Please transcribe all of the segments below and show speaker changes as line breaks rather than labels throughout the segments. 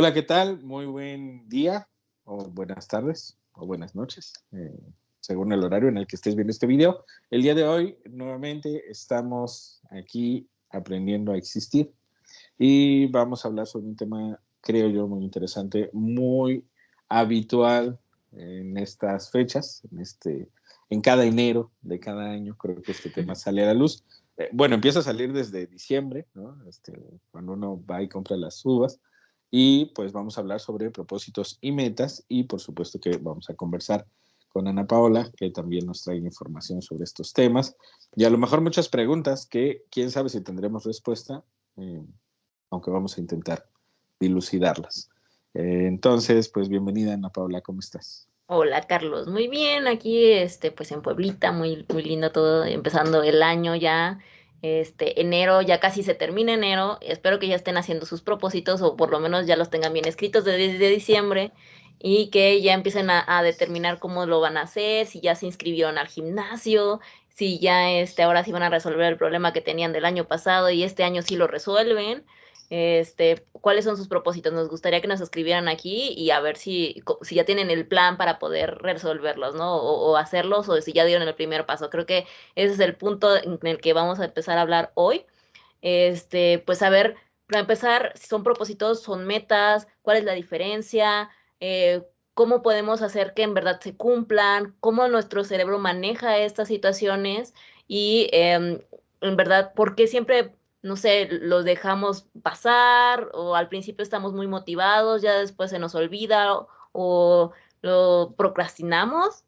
Hola, ¿qué tal? Muy buen día, o buenas tardes, o buenas noches, según el horario en el que estés viendo este video. El día de hoy, nuevamente, estamos aquí aprendiendo a existir y vamos a hablar sobre un tema, creo yo, muy interesante, muy habitual en estas fechas, en cada enero de cada año, creo que este tema sale a la luz. Bueno, empieza a salir desde diciembre, ¿no? Cuando uno va y compra las uvas. Y pues vamos a hablar sobre propósitos y metas y por supuesto que vamos a conversar con Ana Paola, que también nos trae información sobre estos temas y a lo mejor muchas preguntas que quién sabe si tendremos respuesta, eh, aunque vamos a intentar dilucidarlas. Entonces, pues bienvenida Ana Paola, ¿cómo estás?
Hola Carlos, muy bien, aquí pues en Pueblita, muy, muy lindo todo, empezando el año ya, enero, ya casi se termina enero, espero que ya estén haciendo sus propósitos o por lo menos ya los tengan bien escritos desde diciembre y que ya empiecen a determinar cómo lo van a hacer, si ya se inscribieron al gimnasio, si ya ahora sí van a resolver el problema que tenían del año pasado y este año sí lo resuelven. ¿Cuáles son sus propósitos? Nos gustaría que nos escribieran aquí y a ver si ya tienen el plan para poder resolverlos, ¿no? O hacerlos, o si ya dieron el primer paso. Creo que ese es el punto en el que vamos a empezar a hablar hoy. Pues a ver, para empezar, si son propósitos, son metas, cuál es la diferencia, cómo podemos hacer que en verdad se cumplan, cómo nuestro cerebro maneja estas situaciones y en verdad, por qué siempre, no sé, los dejamos pasar o al principio estamos muy motivados, ya después se nos olvida o lo procrastinamos.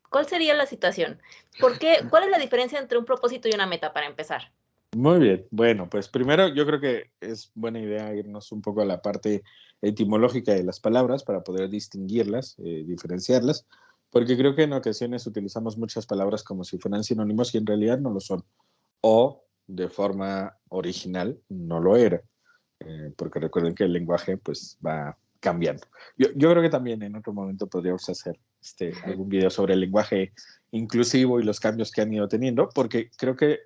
¿Cuál sería la situación? ¿Por qué? ¿Cuál es la diferencia entre un propósito y una meta para empezar?
Muy bien, bueno, pues primero yo creo que es buena idea irnos un poco a la parte etimológica de las palabras para poder distinguirlas, diferenciarlas, porque creo que en ocasiones utilizamos muchas palabras como si fueran sinónimos y en realidad no lo son, o de forma original no lo era, porque recuerden que el lenguaje pues va cambiando. Yo creo que también en otro momento podríamos hacer algún video sobre el lenguaje inclusivo y los cambios que han ido teniendo, porque creo que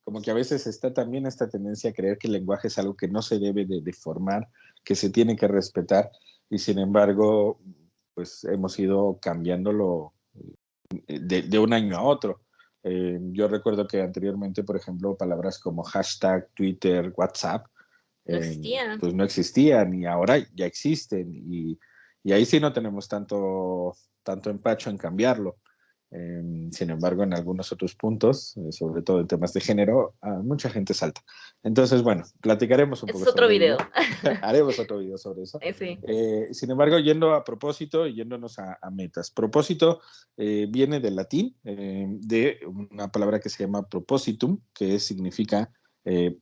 como que a veces está también esta tendencia a creer que el lenguaje es algo que no se debe de deformar, que se tiene que respetar, y sin embargo, pues hemos ido cambiándolo de un año a otro. Yo recuerdo que anteriormente, por ejemplo, palabras como hashtag, Twitter, WhatsApp,
No existía.
pues no existían y ahora ya existen y ahí sí no tenemos tanto empacho en cambiarlo. Sin embargo, en algunos otros puntos, sobre todo en temas de género, mucha gente salta. Entonces, bueno, platicaremos un
Ese
poco
es otro
sobre
video.
ello. Haremos otro video sobre eso.
Sí.
Sin embargo, yendo a propósito y yéndonos a metas. Propósito viene del latín, de una palabra que se llama propositum, que significa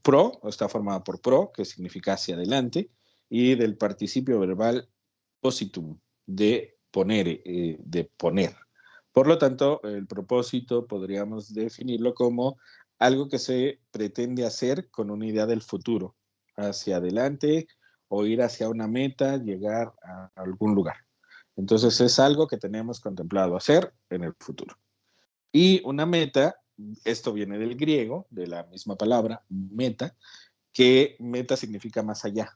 pro, está formada por pro, que significa hacia adelante, y del participio verbal positum, de poner, de poner. Por lo tanto, el propósito podríamos definirlo como algo que se pretende hacer con una idea del futuro, hacia adelante o ir hacia una meta, llegar a algún lugar. Entonces es algo que tenemos contemplado hacer en el futuro. Y una meta, esto viene del griego, de la misma palabra, meta, que meta significa más allá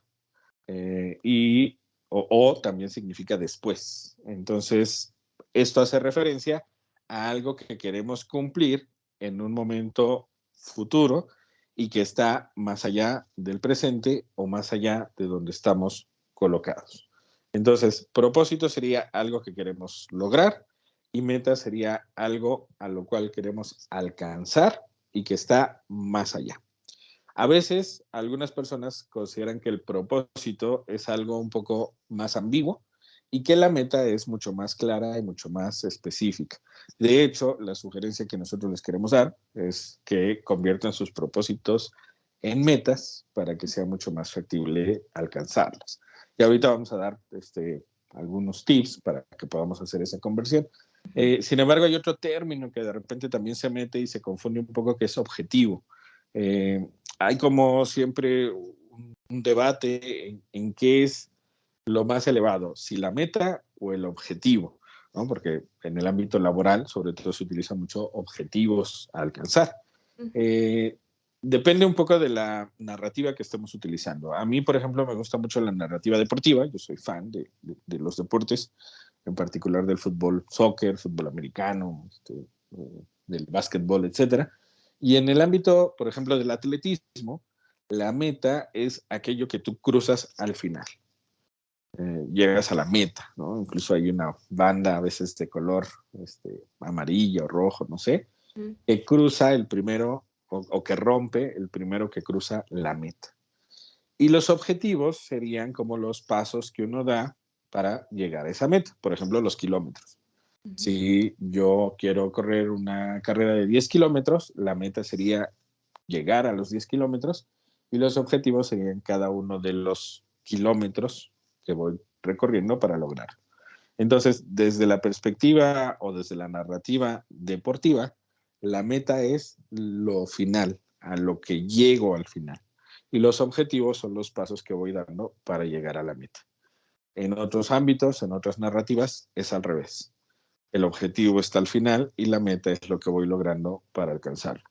y o también significa después. Entonces, esto hace referencia a algo que queremos cumplir en un momento futuro y que está más allá del presente o más allá de donde estamos colocados. Entonces, propósito sería algo que queremos lograr y meta sería algo a lo cual queremos alcanzar y que está más allá. A veces algunas personas consideran que el propósito es algo un poco más ambiguo y que la meta es mucho más clara y mucho más específica. De hecho, la sugerencia que nosotros les queremos dar es que conviertan sus propósitos en metas para que sea mucho más factible alcanzarlas. Y ahorita vamos a dar algunos tips para que podamos hacer esa conversión. Sin embargo, hay otro término que de repente también se mete y se confunde un poco, que es objetivo. Eh, Hay como siempre un debate en qué es lo más elevado, si la meta o el objetivo, ¿no? Porque en el ámbito laboral, sobre todo, se utilizan mucho objetivos a alcanzar.
Ujú.
Eh, Depende un poco de la narrativa que estemos utilizando. A mí, por ejemplo, me gusta mucho la narrativa deportiva. Yo soy fan de los deportes, en particular del fútbol, soccer, fútbol americano, del básquetbol, etcétera. Y en el ámbito, por ejemplo, del atletismo, la meta es aquello que tú cruzas al final. Llegas a la meta, ¿no? Incluso hay una banda a veces de color amarillo, rojo, no sé,
Mm.
que cruza el primero o que rompe el primero que cruza la meta. Y los objetivos serían como los pasos que uno da para llegar a esa meta, por ejemplo, los kilómetros.
Ujú.
Si yo quiero correr una carrera de 10 kilómetros, la meta sería llegar a los 10 kilómetros y los objetivos serían cada uno de los kilómetros que voy recorriendo para lograr. Entonces, desde la perspectiva o desde la narrativa deportiva, la meta es lo final, a lo que llego al final. Y los objetivos son los pasos que voy dando para llegar a la meta. En otros ámbitos, en otras narrativas, es al revés. El objetivo está al final y la meta es lo que voy logrando para alcanzarlo.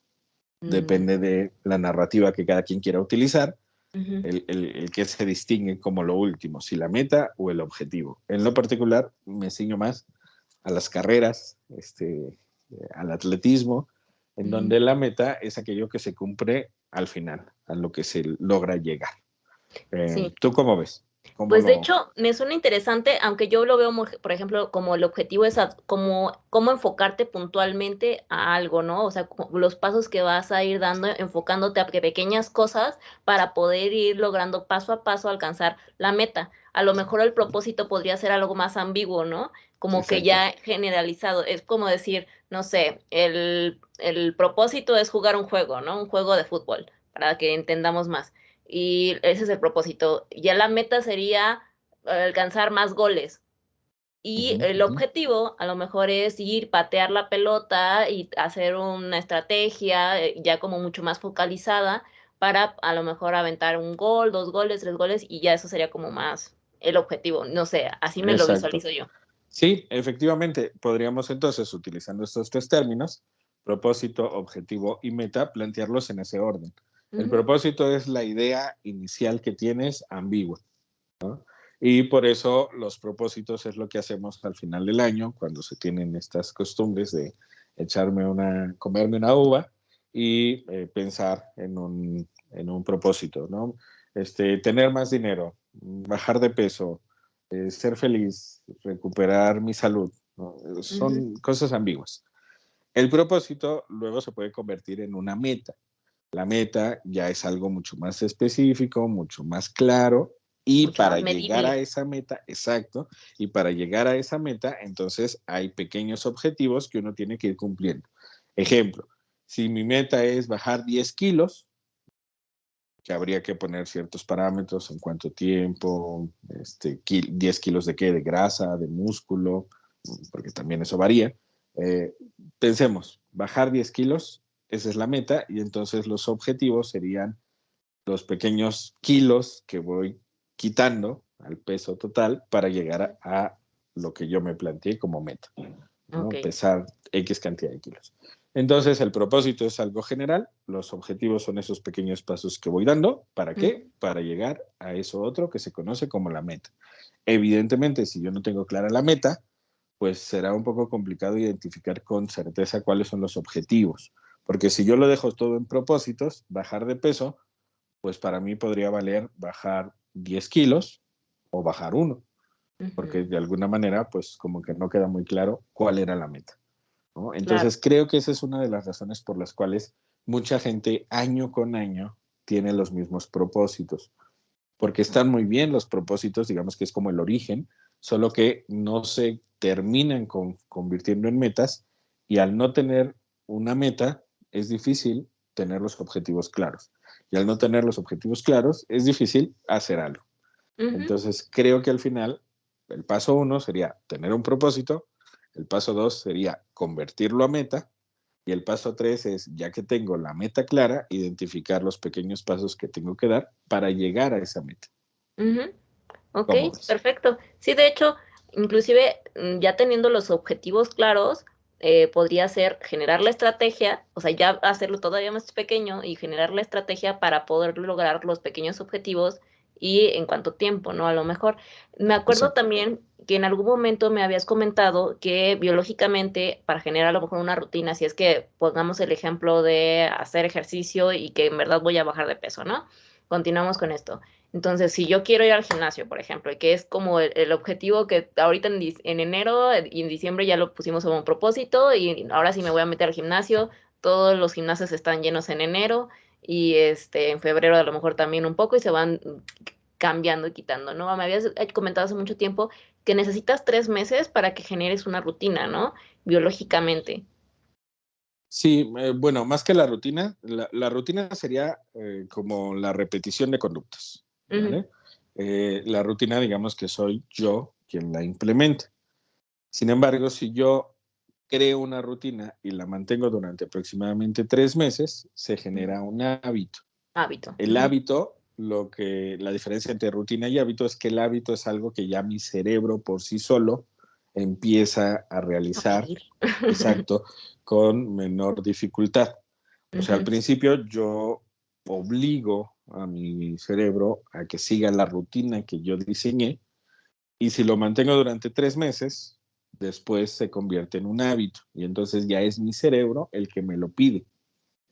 Mm,
Depende de la narrativa que cada quien quiera utilizar,
ujú.
el que se distingue como lo último, si la meta o el objetivo. En lo particular, me ciño más a las carreras, al atletismo, en
Ujú.
donde la meta es aquello que se cumple al final, a lo que se logra llegar.
Sí.
¿Tú cómo ves? ¿Cómo
Pues de
lo...?
hecho, me suena interesante, aunque yo lo veo, por ejemplo, como el objetivo es como cómo enfocarte puntualmente a algo, ¿no? O sea, los pasos que vas a ir dando, enfocándote a pequeñas cosas para poder ir logrando paso a paso alcanzar la meta. A lo mejor el propósito podría ser algo más ambiguo, ¿no? Como que
Exacto.
ya generalizado. Es como decir, no sé, el propósito es jugar un juego, ¿no? Un juego de fútbol, para que entendamos más y ese es el propósito. Ya la meta sería alcanzar más goles.
Uh
Y
-huh,
el
uh -huh.
objetivo a lo mejor es ir, patear la pelota y hacer una estrategia ya como mucho más focalizada para a lo mejor aventar un gol, dos goles, tres goles y ya eso sería como más el objetivo. No sé, así me lo
Exacto.
visualizo yo.
Sí, efectivamente, podríamos entonces, utilizando estos tres términos, propósito, objetivo y meta, plantearlos en ese orden. El
Ujú.
propósito es la idea inicial que tienes ambigua, ¿no? Y por eso los propósitos es lo que hacemos al final del año, cuando se tienen estas costumbres de comerme una uva y pensar en un propósito, ¿no? Tener más dinero, bajar de peso, ser feliz, recuperar mi salud, ¿no?
Ujú.
Son cosas ambiguas. El propósito luego se puede convertir en una meta. La meta ya es algo mucho más específico, mucho más claro, y
Mucho
para
más
llegar a
medible.
esa meta, exacto, y para llegar a esa meta, entonces hay pequeños objetivos que uno tiene que ir cumpliendo. Ejemplo, si mi meta es bajar 10 kilos, que habría que poner ciertos parámetros en cuánto tiempo, 10 kilos de qué, de grasa, de músculo, porque también eso varía. Eh, Pensemos, bajar 10 kilos, esa es la meta, y entonces los objetivos serían los pequeños kilos que voy quitando al peso total para llegar a lo que yo me planteé como meta,
Ok.
¿no? Pesar X cantidad de kilos. Entonces, el propósito es algo general, los objetivos son esos pequeños pasos que voy dando. ¿Para qué?
Ujú.
Para llegar a eso otro que se conoce como la meta. Evidentemente, si yo no tengo clara la meta, pues será un poco complicado identificar con certeza cuáles son los objetivos. Porque si yo lo dejo todo en propósitos, bajar de peso, pues para mí podría valer bajar 10 kilos o bajar uno, porque
Ujú.
de alguna manera, pues como que no queda muy claro cuál era la meta, ¿no?
Claro.
Entonces creo que esa es una de las razones por las cuales mucha gente año con año tiene los mismos propósitos, porque están muy bien los propósitos, digamos que es como el origen, solo que no se terminan convirtiendo en metas y al no tener una meta es difícil tener los objetivos claros. Y al no tener los objetivos claros es difícil hacer algo.
Ujú.
Entonces creo que al final el paso uno sería tener un propósito, el paso dos sería convertirlo a meta y el paso tres es, ya que tengo la meta clara, identificar los pequeños pasos que tengo que dar para llegar a esa meta.
Ujú. Ok,
¿Cómo ves?
perfecto. Sí, de hecho, inclusive ya teniendo los objetivos claros, podría ser generar la estrategia, o sea, ya hacerlo todavía más pequeño y generar la estrategia para poder lograr los pequeños objetivos y en cuánto tiempo, ¿no? A lo mejor. Me acuerdo
Exacto.
también que en algún momento me habías comentado que biológicamente, para generar a lo mejor una rutina, si es que pongamos el ejemplo de hacer ejercicio y que en verdad voy a bajar de peso, ¿no? Continuamos con esto. Entonces, si yo quiero ir al gimnasio, por ejemplo, y que es como el objetivo que ahorita en enero y en diciembre ya lo pusimos como propósito, y ahora sí me voy a meter al gimnasio, todos los gimnasios están llenos en enero, y en febrero a lo mejor también un poco, y se van cambiando y quitando, ¿no? Me habías comentado hace mucho tiempo que necesitas 3 meses para que generes una rutina, ¿no? Biológicamente.
Sí, bueno, más que la rutina, la rutina sería como la repetición de conductas,
Ujú.
¿vale? La rutina, digamos que soy yo quien la implementa. Sin embargo, si yo creo una rutina y la mantengo durante aproximadamente 3 meses, se
Ujú.
genera un hábito.
Hábito.
El
Ujú.
hábito, la diferencia entre rutina y hábito es que el hábito es algo que ya mi cerebro por sí solo empieza a
A
realizar,
pedir.
exacto, con menor dificultad. O sea, al
Ujú.
principio yo obligo a mi cerebro a que siga la rutina que yo diseñé y si lo mantengo durante 3 meses, después se convierte en un hábito y entonces ya es mi cerebro el que me lo pide.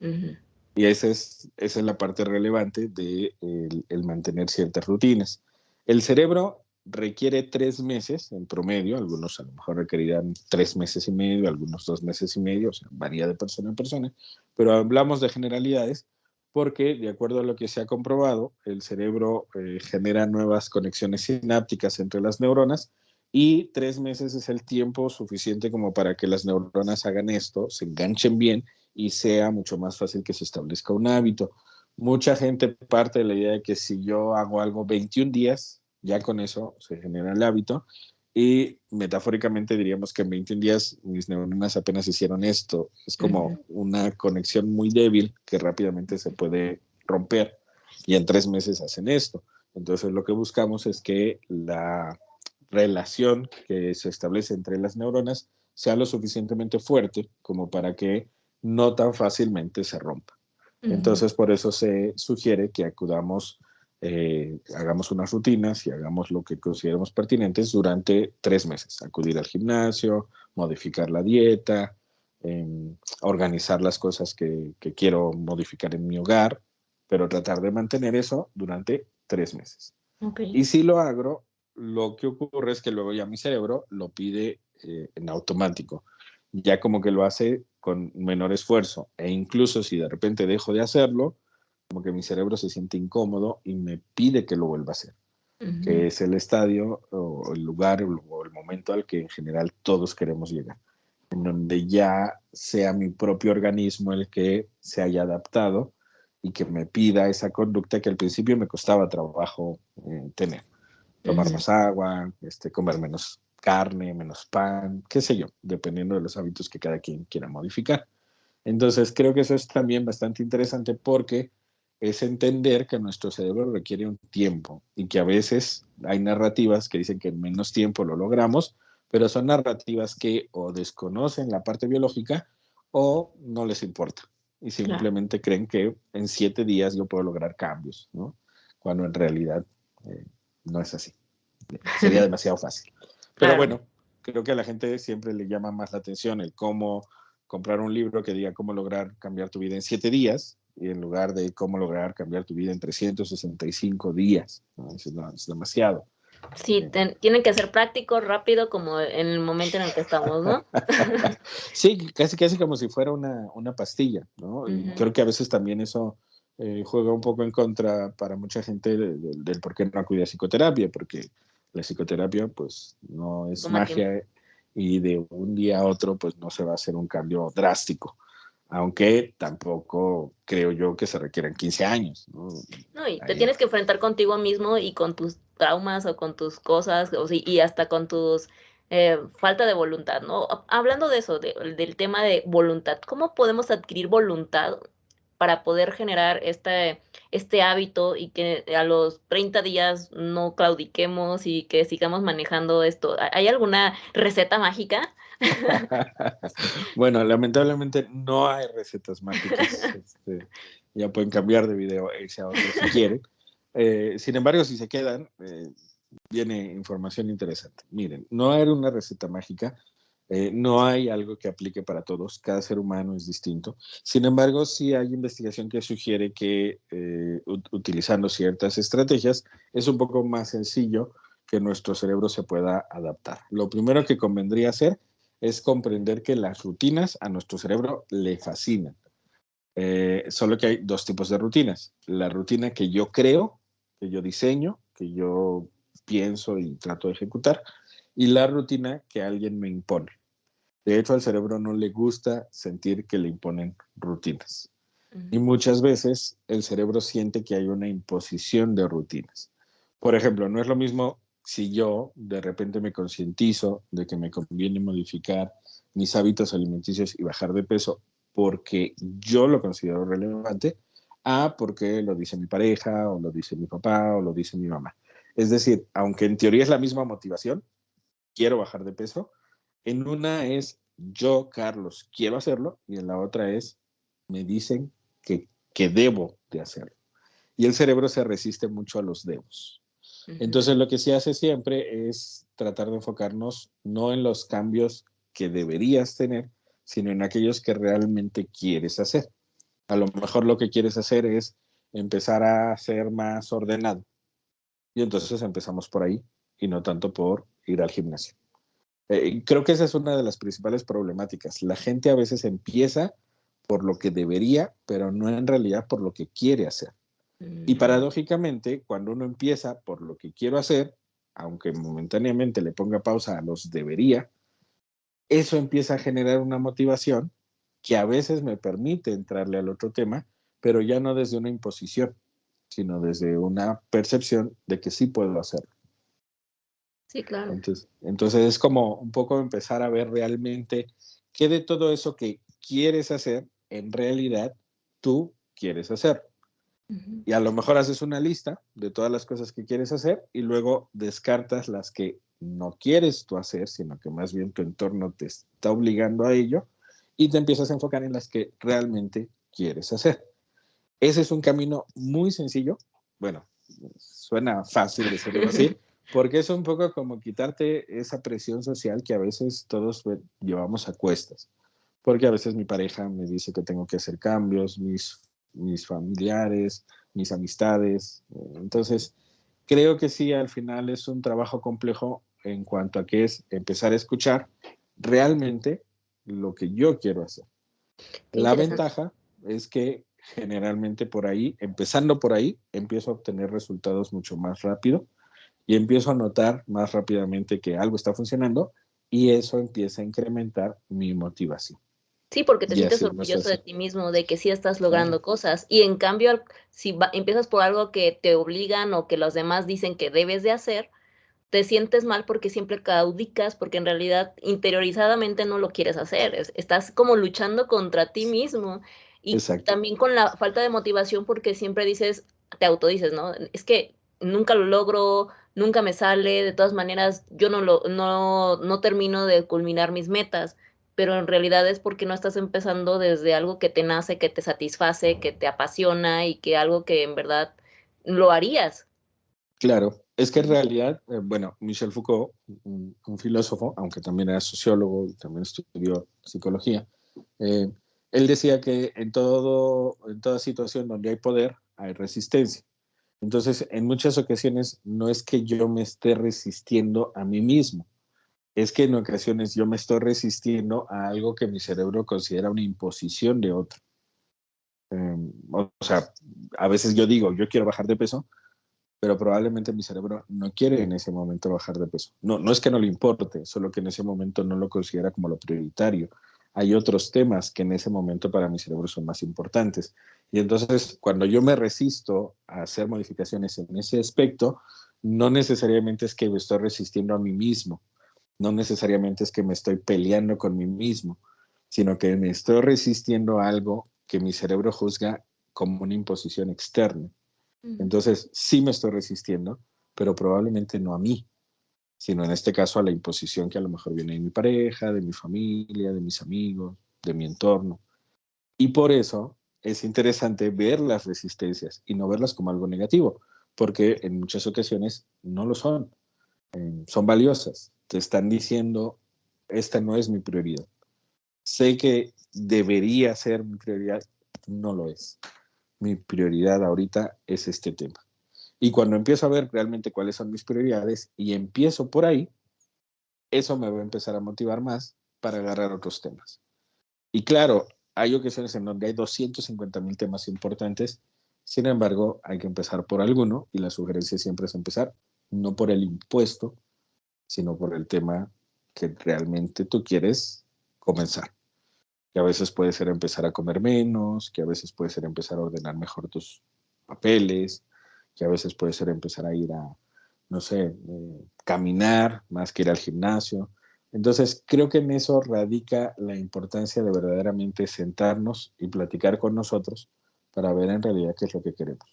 Ujú.
Y esa es la parte relevante de el mantener ciertas rutinas. El cerebro requiere 3 meses en promedio, algunos a lo mejor requerirán 3 meses y medio, algunos 2 meses y medio, o sea, varía de persona en persona, pero hablamos de generalidades porque, de acuerdo a lo que se ha comprobado, el cerebro genera nuevas conexiones sinápticas entre las neuronas y 3 meses es el tiempo suficiente como para que las neuronas hagan esto, se enganchen bien y sea mucho más fácil que se establezca un hábito. Mucha gente parte de la idea de que si yo hago algo 21 días, ya con eso se genera el hábito y metafóricamente diríamos que en 21 días mis neuronas apenas hicieron esto. Es como
Ujú.
una conexión muy débil que rápidamente se puede romper y en 3 meses hacen esto. Entonces lo que buscamos es que la relación que se establece entre las neuronas sea lo suficientemente fuerte como para que no tan fácilmente se rompa.
Ujú.
Entonces, por eso se sugiere que acudamos, hagamos unas rutinas y hagamos lo que consideremos pertinentes durante 3 meses. Acudir al gimnasio, modificar la dieta, organizar las cosas que quiero modificar en mi hogar, pero tratar de mantener eso durante 3 meses.
Ok.
Y si lo hago, lo que ocurre es que luego ya mi cerebro lo pide en automático, ya como que lo hace con menor esfuerzo. E incluso si de repente dejo de hacerlo, como que mi cerebro se siente incómodo y me pide que lo vuelva a hacer,
Ujú.
que es el estadio o el lugar o el momento al que en general todos queremos llegar, en donde ya sea mi propio organismo el que se haya adaptado y que me pida esa conducta que al principio me costaba trabajo tener. Tomar
Ujú.
más agua, comer menos carne, menos pan, qué sé yo, dependiendo de los hábitos que cada quien quiera modificar. Entonces, creo que eso es también bastante interesante porque es entender que nuestro cerebro requiere un tiempo y que a veces hay narrativas que dicen que en menos tiempo lo logramos, pero son narrativas que o desconocen la parte biológica o no les importa y
Claro.
simplemente creen que en 7 días yo puedo lograr cambios, ¿no? Cuando en realidad eh, no es así. Sería demasiado fácil. Pero
Claro.
bueno, creo que a la gente siempre le llama más la atención el cómo comprar un libro que diga cómo lograr cambiar tu vida en 7 días y en lugar de cómo lograr cambiar tu vida en 365 días. ¿No? Es demasiado.
Sí, tienen que ser prácticos, rápido, como en el momento en el que estamos, ¿no?
Sí, casi, casi como si fuera una pastilla, ¿no? Y
Ujú.
creo que a veces también eso juega un poco en contra para mucha gente del por qué no acude a psicoterapia, porque la psicoterapia pues no es
Toma tiempo.
magia y de un día a otro pues no se va a hacer un cambio drástico, aunque tampoco creo yo que se requieran 15 años, ¿no?
No, y te
Ahí,
tienes que enfrentar contigo mismo y con tus traumas o con tus cosas, o sí, y hasta con tus falta de voluntad, ¿no? Hablando de eso, del tema de voluntad, ¿cómo podemos adquirir voluntad para poder generar este hábito y que a los 30 días no claudiquemos y que sigamos manejando esto? ¿Hay alguna receta mágica?
Bueno, lamentablemente no hay recetas mágicas. Ya pueden cambiar de video ese a otro si quieren. Sin embargo, si se quedan, viene información interesante. Miren, no hay una receta mágica, no hay algo que aplique para todos, cada ser humano es distinto. Sin embargo, sí hay investigación que sugiere que utilizando ciertas estrategias es un poco más sencillo que nuestro cerebro se pueda adaptar. Lo primero que convendría hacer es comprender que las rutinas a nuestro cerebro le fascinan. Solo que hay dos tipos de rutinas. La rutina que yo creo, que yo diseño, que yo pienso y trato de ejecutar, y la rutina que alguien me impone. De hecho, al cerebro no le gusta sentir que le imponen rutinas. Y
Ujú.
muchas veces el cerebro siente que hay una imposición de rutinas. Por ejemplo, no es lo mismo si yo de repente me concientizo de que me conviene modificar mis hábitos alimenticios y bajar de peso porque yo lo considero relevante, a porque lo dice mi pareja, o lo dice mi papá, o lo dice mi mamá. Es decir, aunque en teoría es la misma motivación, quiero bajar de peso, en una es yo, Carlos, quiero hacerlo, y en la otra es me dicen que debo de hacerlo. Y el cerebro se resiste mucho a los debos.
Ujú.
Entonces lo que se hace siempre es tratar de enfocarnos no en los cambios que deberías tener, sino en aquellos que realmente quieres hacer. A lo mejor lo que quieres hacer es empezar a ser más ordenado. Y entonces empezamos por ahí y no tanto por ir al gimnasio. Creo que esa es una de las principales problemáticas. La gente a veces empieza por lo que debería, pero no en realidad por lo que quiere hacer. Y
Mm.
paradójicamente, cuando uno empieza por lo que quiero hacer, aunque momentáneamente le ponga pausa a los debería, eso empieza a generar una motivación que a veces me permite entrarle al otro tema, pero ya no desde una imposición, sino desde una percepción de que sí puedo hacerlo.
Sí, claro.
Entonces es como un poco empezar a ver realmente qué de todo eso que quieres hacer, en realidad tú quieres hacer.
Ujú.
Y a lo mejor haces una lista de todas las cosas que quieres hacer y luego descartas las que no quieres tú hacer, sino que más bien tu entorno te está obligando a ello y te empiezas a enfocar en las que realmente quieres hacer. Ese es un camino muy sencillo. Bueno, suena fácil decirlo así, porque es un poco como quitarte esa presión social que a veces todos llevamos a cuestas. Porque a veces mi pareja me dice que tengo que hacer cambios, mis familiares, mis amistades. Entonces, creo que sí, al final es un trabajo complejo en cuanto a que es empezar a escuchar realmente lo que yo quiero hacer.
Qué
La
interesante.
ventaja es que generalmente por ahí, empezando por ahí, empiezo a obtener resultados mucho más rápido y empiezo a notar más rápidamente que algo está funcionando y eso empieza a incrementar mi motivación.
Sí, porque te
Y
sientes
así nos
orgulloso de
hace.
ti mismo, de que sí estás
Claro,
logrando cosas. Y en cambio, si empiezas por algo que te obligan o que los demás dicen que debes de hacer, te sientes mal porque siempre caudicas, porque en realidad interiorizadamente no lo quieres hacer. Estás como luchando contra ti mismo y
exacto.
también con la falta de motivación porque siempre dices, te autodices, ¿no? Es que nunca lo logro, nunca me sale, de todas maneras yo no termino de culminar mis metas, pero en realidad es porque no estás empezando desde algo que te nace, que te satisface, que te apasiona y que algo que en verdad lo harías.
Claro, es que en
Ujú.
realidad, bueno, Michel Foucault, un filósofo, aunque también era sociólogo y también estudió psicología, eh, él decía que en toda situación donde hay poder, hay resistencia. Entonces, en muchas ocasiones no es que yo me esté resistiendo a mí mismo, es que en ocasiones yo me estoy resistiendo a algo que mi cerebro considera una imposición de otro. O sea, a veces yo digo, yo quiero bajar de peso, pero probablemente mi cerebro no quiere en ese momento bajar de peso. No, no es que no le importe, solo que en ese momento no lo considera como lo prioritario. Hay otros temas que en ese momento para mi cerebro son más importantes. Y entonces, cuando yo me resisto a hacer modificaciones en ese aspecto, no necesariamente es que me estoy resistiendo a mí mismo, no necesariamente es que me estoy peleando con mí mismo, sino que me estoy resistiendo a algo que mi cerebro juzga como una imposición externa.
Ujú.
Entonces, sí me estoy resistiendo, pero probablemente no a mí. sino en este caso a la imposición que a lo mejor viene de mi pareja, de mi familia, de mis amigos, de mi entorno. Y por eso es interesante ver las resistencias y no verlas como algo negativo, porque en muchas ocasiones no lo son, son valiosas. Te están diciendo, esta no es mi prioridad. Sé que debería ser mi prioridad, no lo es. Mi prioridad ahorita es este tema. Y cuando empiezo a ver realmente cuáles son mis prioridades y empiezo por ahí, eso me va a empezar a motivar más para agarrar otros temas. Y claro, hay ocasiones en donde hay 250,000 temas importantes, sin embargo, hay que empezar por alguno y la sugerencia siempre es empezar no por el impuesto, sino por el tema que realmente tú quieres comenzar. Que a veces puede ser empezar a comer menos, que a veces puede ser empezar a ordenar mejor tus papeles, que a veces puede ser empezar a ir a, no sé, caminar más que ir al gimnasio. Entonces, creo que en eso radica la importancia de verdaderamente sentarnos y platicar con nosotros para ver en realidad qué es lo que queremos.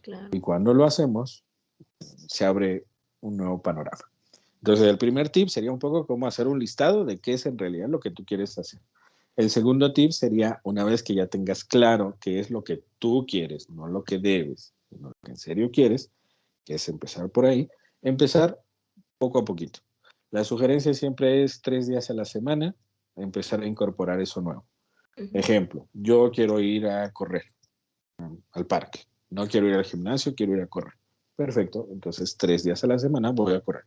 Claro.
Y cuando lo hacemos, se abre un nuevo panorama. Entonces, el primer tip sería un poco cómo hacer un listado de qué es en realidad lo que tú quieres hacer. El segundo tip sería, una vez que ya tengas claro qué es lo que tú quieres, no lo que debes, sino lo que en serio quieres, que es empezar por ahí, empezar poco a poquito. La sugerencia siempre es 3 días a la semana, empezar a incorporar eso nuevo.
Ujú.
Ejemplo, yo quiero ir a correr al parque, no quiero ir al gimnasio, quiero ir a correr. Perfecto, entonces 3 días a la semana voy a correr.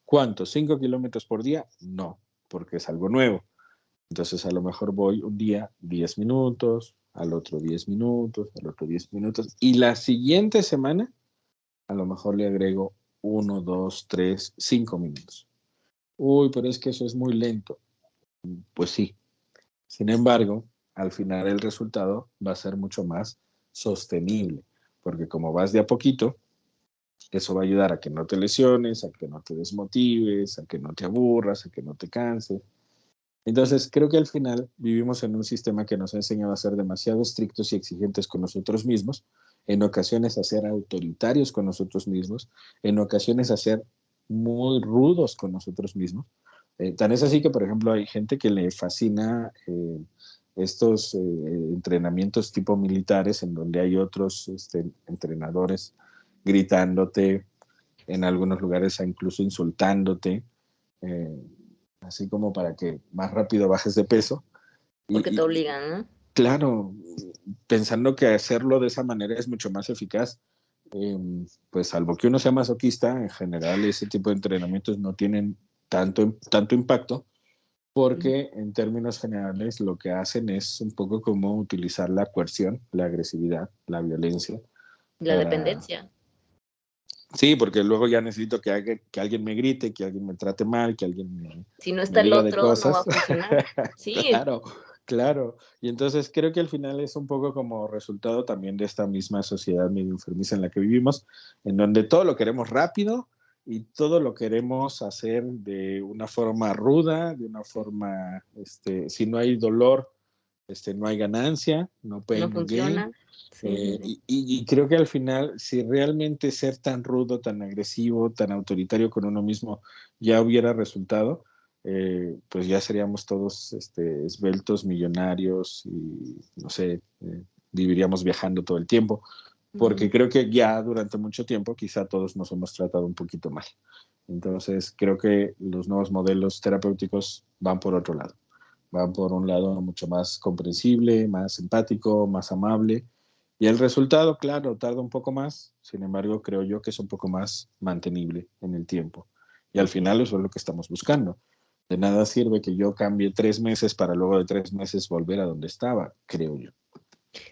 ¿Cuánto? ¿5 kilómetros por día? No, porque es algo nuevo. Entonces a lo mejor voy un día 10 minutos, al otro 10 minutos, al otro 10 minutos. Y la siguiente semana a lo mejor le agrego 1, 2, 3, 5 minutos. Uy, pero es que eso es muy lento. Pues sí. Sin embargo, al final el resultado va a ser mucho más sostenible, porque como vas de a poquito, eso va a ayudar a que no te lesiones, a que no te desmotives, a que no te aburras, a que no te canses. Entonces, creo que al final vivimos en un sistema que nos ha enseñado a ser demasiado estrictos y exigentes con nosotros mismos, en ocasiones a ser autoritarios con nosotros mismos, en ocasiones a ser muy rudos con nosotros mismos. Tan es así que, por ejemplo, hay gente que le fascina estos entrenamientos tipo militares en donde hay otros entrenadores gritándote, en algunos lugares incluso insultándote. Eh, Así como para que más rápido bajes de peso.
Porque te
Y
obligan, ¿no?
claro, pensando que hacerlo de esa manera es mucho más eficaz, pues salvo que uno sea masoquista, en general ese tipo de entrenamientos no tienen tanto impacto,
Ujú.
porque en términos generales lo que hacen es un poco como utilizar la coerción, la agresividad, la violencia
La
para...
dependencia.
Sí, porque luego ya necesito que alguien me grite, que alguien me trate mal, que alguien
Si no
me
está el
diga de
otro, no va a
cosas.
funcionar. Sí,
Claro, claro. Y entonces creo que al final es un poco como resultado también de esta misma sociedad medio enfermiza en la que vivimos, en donde todo lo queremos rápido y todo lo queremos hacer de una forma ruda, de una forma, si no hay dolor, no hay ganancia, no
no
pain, no gain.
funciona. Sí, sí, sí.
Y creo que al final, si realmente ser tan rudo, tan agresivo, tan autoritario con uno mismo ya hubiera resultado, pues ya seríamos todos esbeltos, millonarios y no sé, viviríamos viajando todo el tiempo, porque
Ujú.
creo que ya durante mucho tiempo quizá todos nos hemos tratado un poquito mal. Entonces creo que los nuevos modelos terapéuticos van por otro lado, van por un lado mucho más comprensible, más empático, más amable. Y el resultado, claro, tarda un poco más, sin embargo, creo yo que es un poco más mantenible en el tiempo. Y al
Ok.
final eso es lo que estamos buscando. De nada sirve que yo cambie 3 meses para luego de 3 meses volver a donde estaba, creo yo.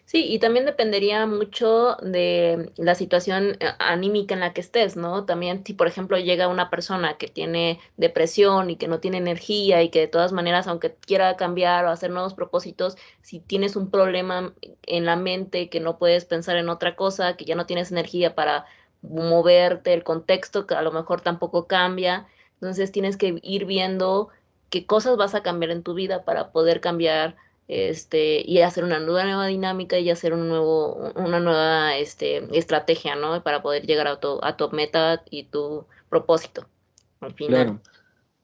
Sí, y también dependería mucho de la situación anímica en la que estés, ¿no? También si, por ejemplo, llega una persona que tiene depresión y que no tiene energía y que de todas maneras, aunque quiera cambiar o hacer nuevos propósitos, si tienes un problema en la mente que no puedes pensar en otra cosa, que ya no tienes energía para moverte, el contexto que a lo mejor tampoco cambia, entonces tienes que ir viendo qué cosas vas a cambiar en tu vida para poder cambiar y hacer una nueva dinámica y hacer una nueva, estrategia, ¿no? Para poder llegar a tu meta y tu propósito. al final.
Claro.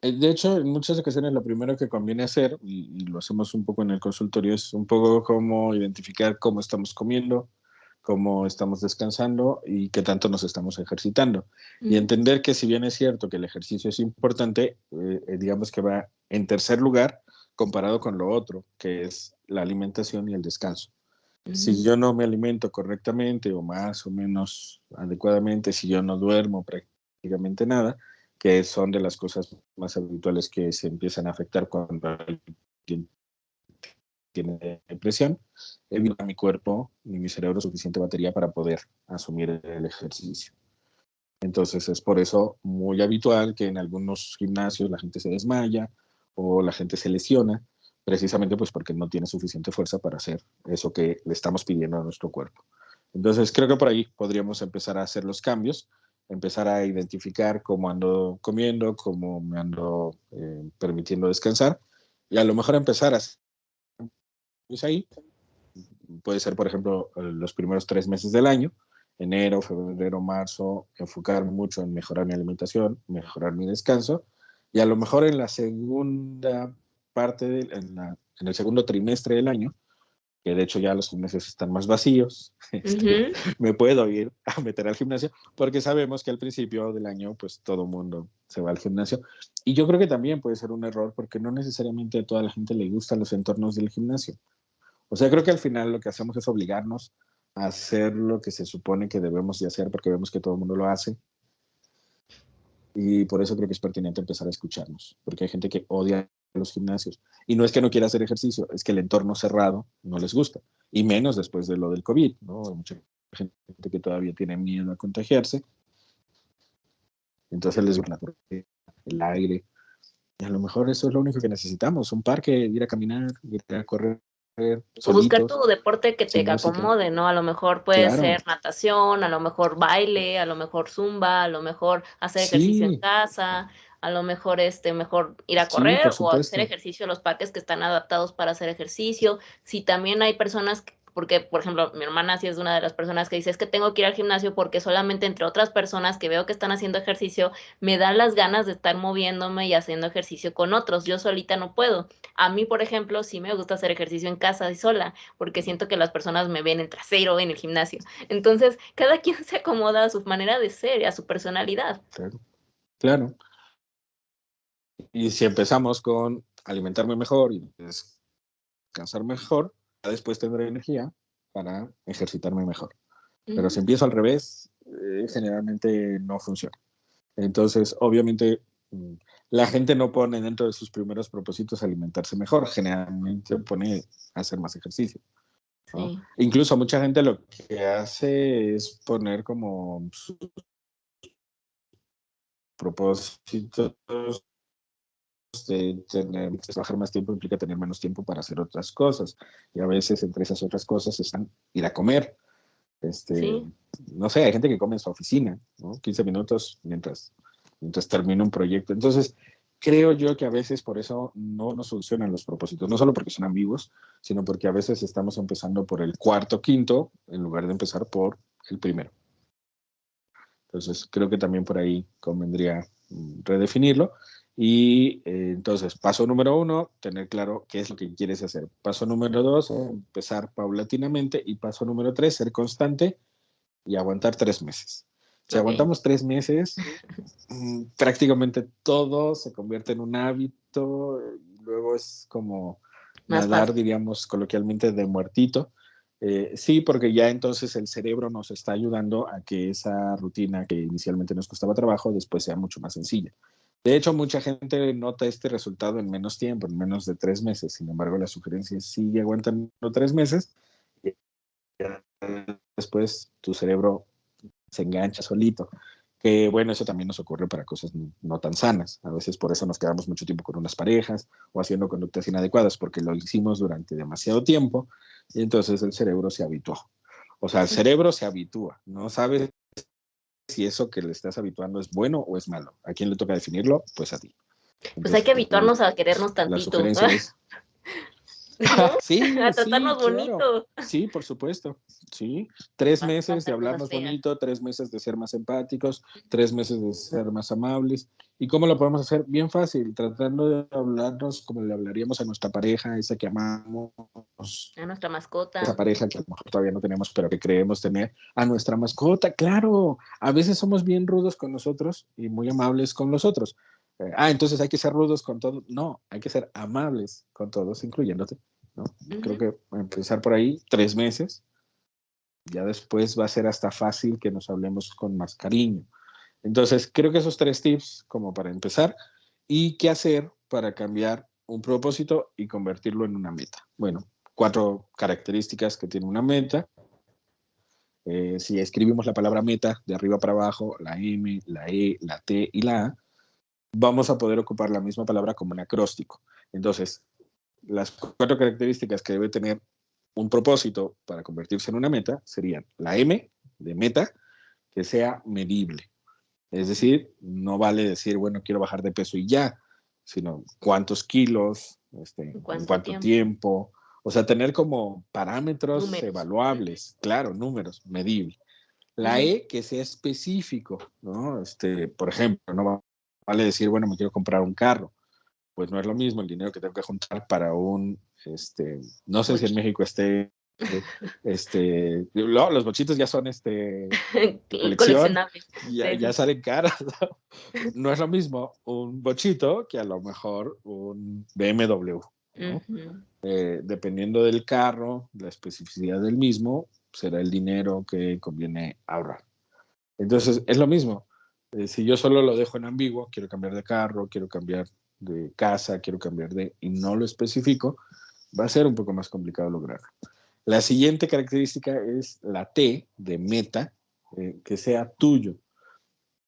De hecho, en muchas ocasiones lo primero que conviene hacer, y lo hacemos un poco en el consultorio, es un poco cómo identificar cómo estamos comiendo, cómo estamos descansando y qué tanto nos estamos ejercitando. Y
Ujú,
entender que si bien es cierto que el ejercicio es importante, digamos que va en tercer lugar comparado con lo otro, que es la alimentación y el descanso. Si
ujú,
yo no me alimento correctamente o más o menos adecuadamente, si yo no duermo prácticamente nada, que son de las cosas más habituales que se empiezan a afectar cuando alguien tiene depresión, evita mi cuerpo ni mi cerebro suficiente batería para poder asumir el ejercicio. Entonces es por eso muy habitual que en algunos gimnasios la gente se desmaya o la gente se lesiona, precisamente pues porque no tiene suficiente fuerza para hacer eso que le estamos pidiendo a nuestro cuerpo. Entonces creo que por ahí podríamos empezar a hacer los cambios, empezar a identificar cómo ando comiendo, cómo me ando permitiendo descansar y a lo mejor empezar a hacer pues ahí. Puede ser, por ejemplo, los primeros 3 meses del año, enero, febrero, marzo, enfocar mucho en mejorar mi alimentación, mejorar mi descanso, y a lo mejor en la segunda parte, en el segundo trimestre del año, que de hecho ya los gimnasios están más vacíos,
ujú.
me puedo ir a meter al gimnasio, porque sabemos que al principio del año, pues todo el mundo se va al gimnasio. Y yo creo que también puede ser un error, porque no necesariamente a toda la gente le gustan los entornos del gimnasio. O sea, creo que al final lo que hacemos es obligarnos a hacer lo que se supone que debemos de hacer porque vemos que todo el mundo lo hace y por eso creo que es pertinente empezar a escucharnos, porque hay gente que odia los gimnasios y no es que no quiera hacer ejercicio, es que el entorno cerrado no les gusta y menos después de lo del COVID, ¿no? Hay mucha gente que todavía tiene miedo a contagiarse, entonces les gusta el aire y a lo mejor eso es lo único que necesitamos, un parque, ir a caminar, ir a correr
O buscar tu
solitos,
deporte que te
sin música.
acomode, ¿no? A lo mejor puede
Claro,
ser natación, a lo mejor baile, a lo mejor zumba, a lo mejor hacer ejercicio en
sí,
casa, a lo mejor mejor ir a
sí, por
correr o hacer
supuesto.
ejercicio en los parques que están adaptados para hacer ejercicio. Si también hay personas porque, por ejemplo, mi hermana sí es una de las personas que dice, es que tengo que ir al gimnasio porque solamente entre otras personas que veo que están haciendo ejercicio, me dan las ganas de estar moviéndome y haciendo ejercicio con otros. Yo solita no puedo. A mí, por ejemplo, sí me gusta hacer ejercicio en casa y sola, porque siento que las personas me ven el trasero en el gimnasio. Entonces, cada quien se acomoda a su manera de ser y a su personalidad.
Claro, claro. Y si empezamos con alimentarme mejor y descansar mejor, ya después tendré energía para ejercitarme mejor. Pero si
Ujú,
empiezo al revés, generalmente no funciona. Entonces, obviamente, la gente no pone dentro de sus primeros propósitos alimentarse mejor, generalmente pone hacer más ejercicio, ¿no?
sí.
Incluso mucha gente lo que hace es poner como sus propósitos trabajar más tiempo implica tener menos tiempo para hacer otras cosas. Y a veces entre esas otras cosas están ir a comer. Este,
Sí,
no sé, hay gente que come en su oficina, ¿no? 15 minutos mientras termina un proyecto. Entonces, creo yo que a veces por eso no nos solucionan los propósitos, no solo porque son ambiguos, sino porque a veces estamos empezando por el cuarto, quinto, en lugar de empezar por el primero. Entonces, creo que también por ahí convendría redefinirlo. Y entonces, paso número uno, tener claro qué es lo que quieres hacer. Paso número dos, empezar paulatinamente. Y paso número tres, ser constante y aguantar 3 meses. Si
ok.
aguantamos 3 meses, prácticamente todo se convierte en un hábito. Luego es como
Más
nadar,
fácil.
diríamos coloquialmente, de muertito. Sí, porque ya entonces el cerebro nos está ayudando a que esa rutina que inicialmente nos costaba trabajo después sea mucho más sencilla. De hecho, mucha gente nota este resultado en menos tiempo, en menos de 3 meses. Sin embargo, la sugerencia es sigue aguantando 3 meses y después tu cerebro se engancha solito. Que bueno, eso también nos ocurre para cosas no tan sanas. A veces por eso nos quedamos mucho tiempo con unas parejas o haciendo conductas inadecuadas porque lo hicimos durante demasiado tiempo y entonces el cerebro se habituó. O sea, el
Sí.
cerebro se habitúa, no sabe si eso que le estás habituando es bueno o es malo. ¿A quién le toca definirlo? Pues a ti.
Pues hay que
Entonces,
habituarnos a querernos
la
tantito.
sugerencia es,
¿no?
Sí,
A
sí,
tratarnos
claro.
bonito.
Sí, por supuesto. Sí. 3 meses de
Bastantes cosas
hablarnos
feas.
bonito, 3 meses de ser más empáticos, 3 meses de ser más amables. ¿Y cómo lo podemos hacer? Bien fácil, tratando de hablarnos como le hablaríamos a nuestra pareja, esa que amamos,
A nuestra
esa
mascota.
pareja que a lo mejor todavía no tenemos, pero que creemos tener, a nuestra mascota. Claro, a veces somos bien rudos con nosotros y muy amables con los otros. Entonces hay que ser rudos con todos. No, hay que ser amables con todos, incluyéndote, ¿no? Creo
Ujú.
que empezar por ahí, 3 meses, ya después va a ser hasta fácil que nos hablemos con más cariño. Entonces, creo que esos 3 tips como para empezar y qué hacer para cambiar un propósito y convertirlo en una meta. Bueno, 4 características que tiene una meta. Si escribimos la palabra meta de arriba para abajo, la M, la E, la T y la A, vamos a poder ocupar la misma palabra como un acróstico. Entonces, las 4 características que debe tener un propósito para convertirse en una meta serían la M de meta, que sea medible. Es decir, no vale decir, bueno, quiero bajar de peso y ya, sino cuántos kilos,
¿En
en
cuánto
cuánto
tiempo?
tiempo. O sea, tener como parámetros
Números. Ujú,
evaluables, claro, números, medibles. La
ujú.
E, que sea específico, ¿no? Por ejemplo, no vale decir, bueno, me quiero comprar un carro. Pues no es lo mismo el dinero que tengo que juntar para no sé si en
Bochito.
México los bochitos ya son, colección,
Coleccionables.
ya,
Sí,
ya
sí.
salen caras, ¿no? No es lo mismo un bochito que a lo mejor un BMW, ¿no?
Ujú.
Dependiendo del carro, la especificidad del mismo, será el dinero que conviene ahorrar. Entonces, es lo mismo. Si yo solo lo dejo en ambiguo, quiero cambiar de carro, quiero cambiar de casa, quiero cambiar y no lo especifico, va a ser un poco más complicado lograrlo. La siguiente característica es la T de meta, que sea tuyo.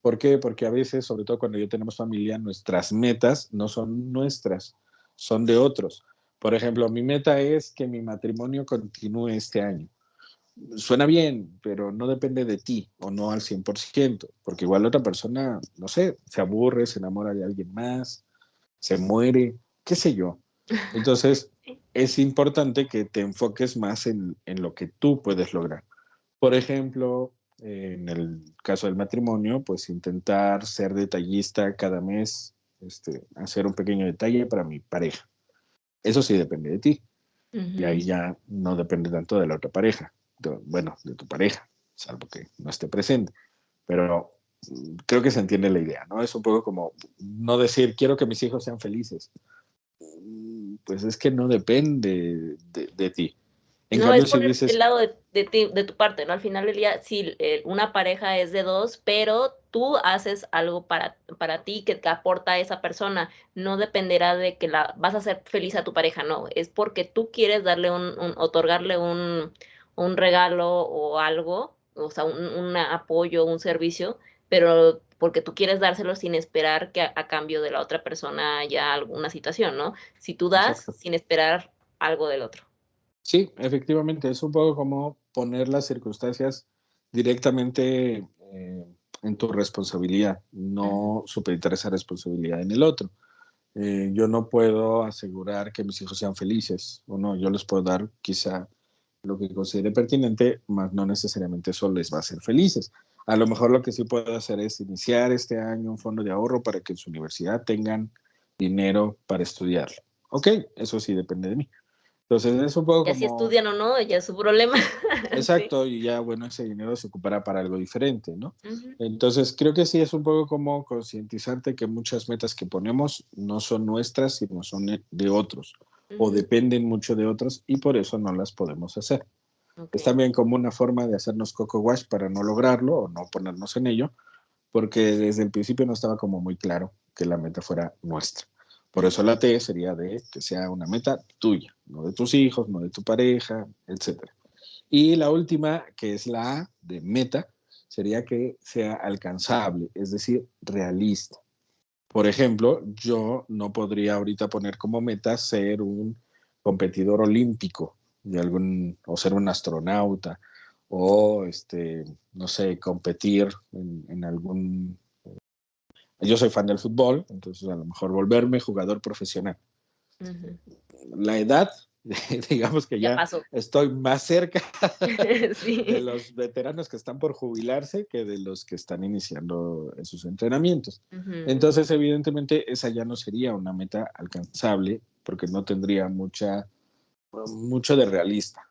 ¿Por qué? Porque a veces, sobre todo cuando ya tenemos familia, nuestras metas no son nuestras, son de otros. Por ejemplo, mi meta es que mi matrimonio continúe este año. Suena bien, pero no depende de ti o no al 100%, porque igual la otra persona, no sé, se aburre, se enamora de alguien más, se muere, qué sé yo. Entonces,
Sí.
es importante que te enfoques más en lo que tú puedes lograr. Por ejemplo, en el caso del matrimonio, pues intentar ser detallista cada mes, hacer un pequeño detalle para mi pareja. Eso sí depende de ti. Y ahí
Ujú.
ya no depende tanto de la otra pareja, de tu pareja, salvo que no esté presente. Pero creo que se entiende la idea, ¿no? Es un poco como no decir, quiero que mis hijos sean felices. Pues es que no depende de ti. En
No, es
cambio, si
poner el
dices,
lado de ti, de tu parte, ¿no? Al final del día, sí, una pareja es de dos, pero tú haces algo para ti que aporta a esa persona. No dependerá de que vas a hacer feliz a tu pareja, no. Es porque tú quieres darle otorgarle un regalo o algo, o sea, un apoyo, un servicio, pero porque tú quieres dárselo sin esperar que a cambio de la otra persona haya alguna situación, ¿no? Si tú das
exacto.
sin esperar algo del otro.
Sí, efectivamente, es un poco como poner las circunstancias directamente en tu responsabilidad,
Ujú.
no supeditar esa responsabilidad en el otro. Yo no puedo asegurar que mis hijos sean felices, o no, yo les puedo dar quizá lo que considere pertinente, mas no necesariamente eso les va a hacer felices. A lo mejor lo que sí puedo hacer es iniciar este año un fondo de ahorro para que en su universidad tengan dinero para estudiar. Ok, eso sí depende de mí. Entonces es un poco
Ya si
como,
estudian o no, ya es su problema. Sí.
exacto, y ya bueno, ese dinero se ocupará para algo diferente, ¿no?
Ujú,
Entonces creo que sí es un poco como concientizarte que muchas metas que ponemos no son nuestras, sino son de otros, o
ujú.
dependen mucho de otros y por eso no las podemos hacer. Es
Okey.
también como una forma de hacernos coco wash para no lograrlo o no ponernos en ello, porque desde el principio no estaba como muy claro que la meta fuera nuestra. Por eso la T sería de que sea una meta tuya, no de tus hijos, no de tu pareja, etcétera. Y la última, que es la A de meta, sería que sea alcanzable, es decir, realista. Por ejemplo, yo no podría ahorita poner como meta ser un competidor olímpico o ser un astronauta o no sé, competir en algún. Yo soy fan del fútbol, entonces a lo mejor volverme jugador profesional.
Ujú.
La edad digamos que
Ya
ya
pasó.
estoy más cerca de
Sí.
los veteranos que están por jubilarse que de los que están iniciando en sus entrenamientos.
Ujú,
Entonces, evidentemente, esa ya no sería una meta alcanzable porque no tendría mucho de realista.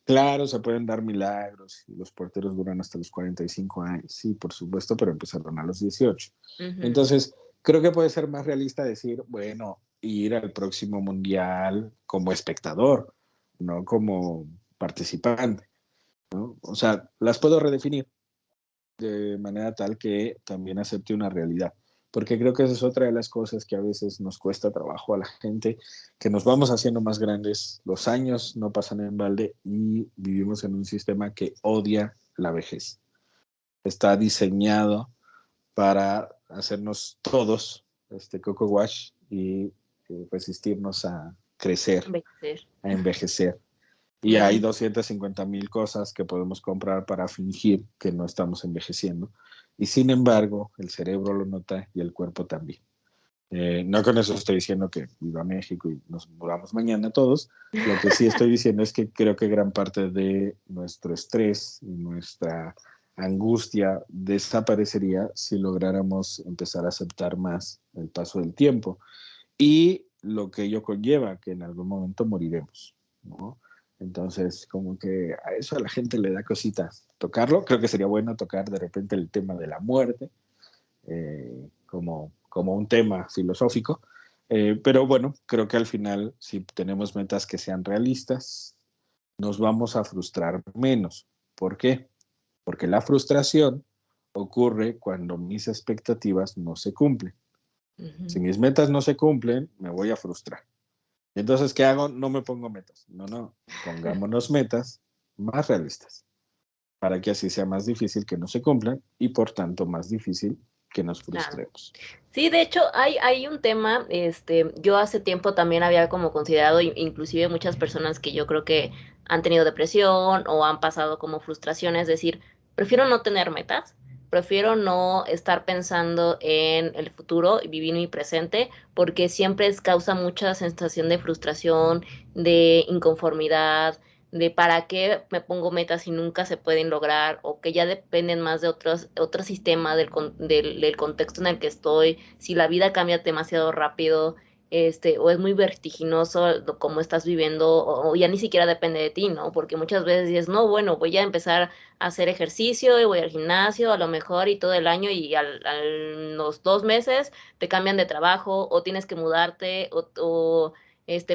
Claro, se pueden dar milagros y los porteros duran hasta los 45 años, sí, por supuesto, pero empezaron a los 18.
ujú.
Entonces, creo que puede ser más realista decir, bueno, ir al próximo mundial como espectador, no como participante, ¿no? O sea, las puedo redefinir de manera tal que también acepte una realidad. Porque creo que esa es otra de las cosas que a veces nos cuesta trabajo a la gente, que nos vamos haciendo más grandes, los años no pasan en balde y vivimos en un sistema que odia la vejez. Está diseñado para hacernos todos coco wash y resistirnos a crecer,
Envejecer.
a envejecer. Y hay
Ujú.
250,000 cosas que podemos comprar para fingir que no estamos envejeciendo. Y sin embargo, el cerebro lo nota y el cuerpo también. No con eso estoy diciendo que viva México y nos muramos mañana todos. Lo que sí estoy diciendo es que creo que gran parte de nuestro estrés y nuestra angustia desaparecería si lográramos empezar a aceptar más el paso del tiempo y lo que ello conlleva, que en algún momento moriremos, ¿no? Entonces, como que a eso a la gente le da cositas tocarlo. Creo que sería bueno tocar de repente el tema de la muerte, como un tema filosófico. Pero bueno, creo que al final, si tenemos metas que sean realistas, nos vamos a frustrar menos. ¿Por qué? Porque la frustración ocurre cuando mis expectativas no se cumplen. Si
Ujú.
mis metas no se cumplen, me voy a frustrar. Y entonces, ¿qué hago? No me pongo metas. No, no. Pongámonos metas más realistas para que así sea más difícil que no se cumplan y por tanto más difícil que nos
Claro.
frustremos.
Sí, de hecho, hay un tema, yo hace tiempo también había como considerado, inclusive muchas personas que yo creo que han tenido depresión o han pasado como frustraciones, decir, prefiero no tener metas, prefiero no estar pensando en el futuro y vivir mi presente, porque siempre causa mucha sensación de frustración, de inconformidad, de para qué me pongo metas y nunca se pueden lograr, o que ya dependen más de otro sistema del contexto en el que estoy, si la vida cambia demasiado rápido, o es muy vertiginoso como estás viviendo, o ya ni siquiera depende de ti, ¿no? Porque muchas veces dices, no, bueno, voy a empezar a hacer ejercicio y voy al gimnasio a lo mejor y todo el año y a los 2 meses te cambian de trabajo o tienes que mudarte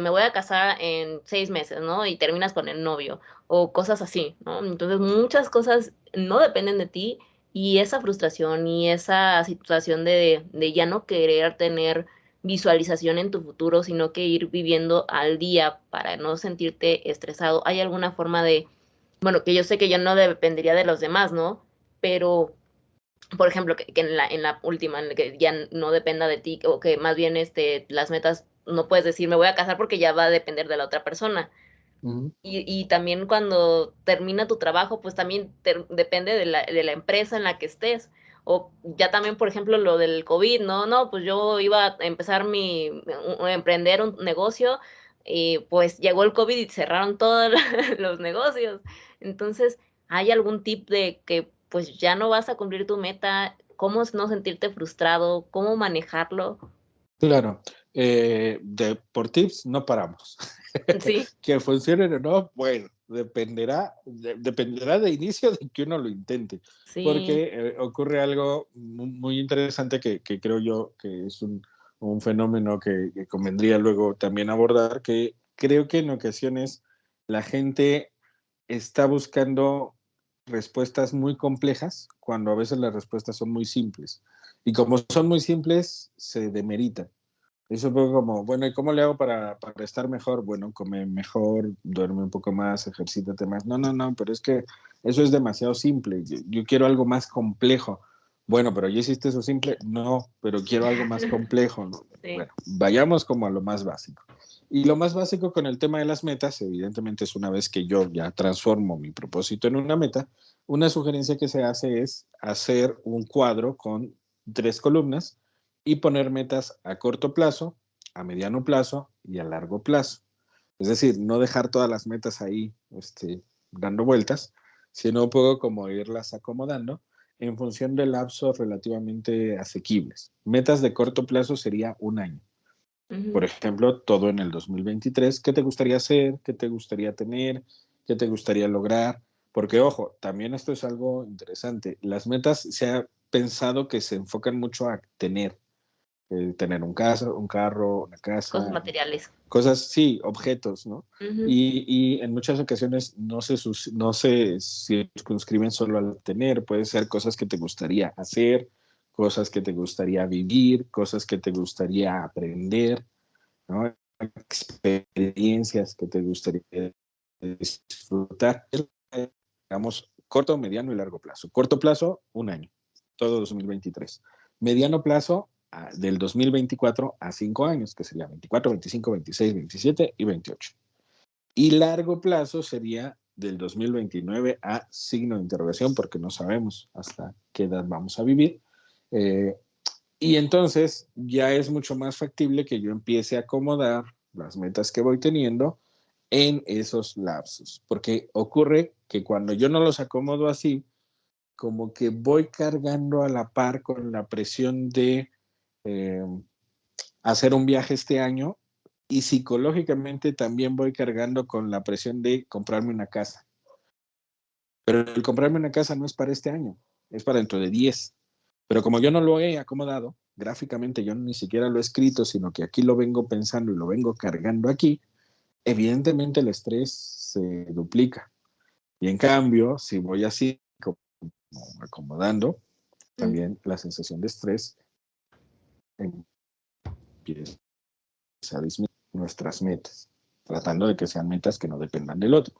me voy a casar en 6 meses, ¿no? Y terminas con el novio, o cosas así, ¿no? Entonces, muchas cosas no dependen de ti y esa frustración y esa situación de ya no querer tener visualización en tu futuro, sino que ir viviendo al día para no sentirte estresado. ¿Hay alguna forma de, bueno, que yo sé que ya no dependería de los demás, ¿no? Pero por ejemplo, que en la última, en la que ya no dependa de ti, o que más bien las metas no puedes decir me voy a casar porque ya va a depender de la otra persona.
Uh -huh.
Y también cuando termina tu trabajo, pues también depende de la empresa en la que estés. O ya también, por ejemplo, lo del COVID, ¿no? No, pues yo iba a empezar emprender un negocio y pues llegó el COVID y cerraron todos los negocios. Entonces, ¿hay algún tip de que pues ya no vas a cumplir tu meta? ¿Cómo no sentirte frustrado? ¿Cómo manejarlo?
Claro, por tips no paramos.
Sí,
Que funcionen o no, bueno, dependerá de inicio de que uno lo intente,
sí.
porque ocurre algo muy interesante que creo yo que es un fenómeno que convendría luego también abordar, que creo que en ocasiones la gente está buscando respuestas muy complejas cuando a veces las respuestas son muy simples. Y como son muy simples, se demeritan. Es un poco como, bueno, ¿y cómo le hago para estar mejor? Bueno, come mejor, duerme un poco más, ejercítate más. No, no, no, pero es que eso es demasiado simple. Yo quiero algo más complejo. Bueno, pero ¿ya hiciste eso simple? No, pero quiero algo más complejo, ¿no?
Sí.
Bueno, vayamos como a lo más básico. Y lo más básico con el tema de las metas, evidentemente es una vez que yo ya transformo mi propósito en una meta, una sugerencia que se hace es hacer un cuadro con 3 columnas y poner metas a corto plazo, a mediano plazo y a largo plazo. Es decir, no dejar todas las metas ahí dando vueltas, sino un poco como irlas acomodando en función de lapsos relativamente asequibles. Metas de corto plazo sería un año. Por
Ujú.
ejemplo, todo en el 2023. ¿Qué te gustaría hacer? ¿Qué te gustaría tener? ¿Qué te gustaría lograr? Porque, ojo, también esto es algo interesante. Las metas se ha pensado que se enfocan mucho a tener un carro, una
Cosas
casa,
materiales.
cosas, sí, objetos, ¿no?
Ujú.
Y en muchas ocasiones no se circunscriben solo al tener, puede ser cosas que te gustaría hacer, cosas que te gustaría vivir, cosas que te gustaría aprender, ¿no? Experiencias que te gustaría disfrutar, digamos, corto, mediano y largo plazo. Corto plazo, un año, todo 2023. Mediano plazo, del 2024 a 5 años, que sería 24, 25, 26, 27 y 28. Y largo plazo sería del 2029 a signo de interrogación, porque no sabemos hasta qué edad vamos a vivir. Eh, y entonces ya es mucho más factible que yo empiece a acomodar las metas que voy teniendo en esos lapsos, porque ocurre que cuando yo no los acomodo así, como que voy cargando a la par con la presión de eh, hacer un viaje este año y psicológicamente también voy cargando con la presión de comprarme una casa. Pero el comprarme una casa no es para este año, es para dentro de 10. Pero como yo no lo he acomodado, gráficamente yo ni siquiera lo he escrito, sino que aquí lo vengo pensando y lo vengo cargando aquí, evidentemente el estrés se duplica. Y en cambio, si voy así, como acomodando,
Mm.
también la sensación de estrés empieza a disminuir nuestras metas, tratando de que sean metas que no dependan del otro.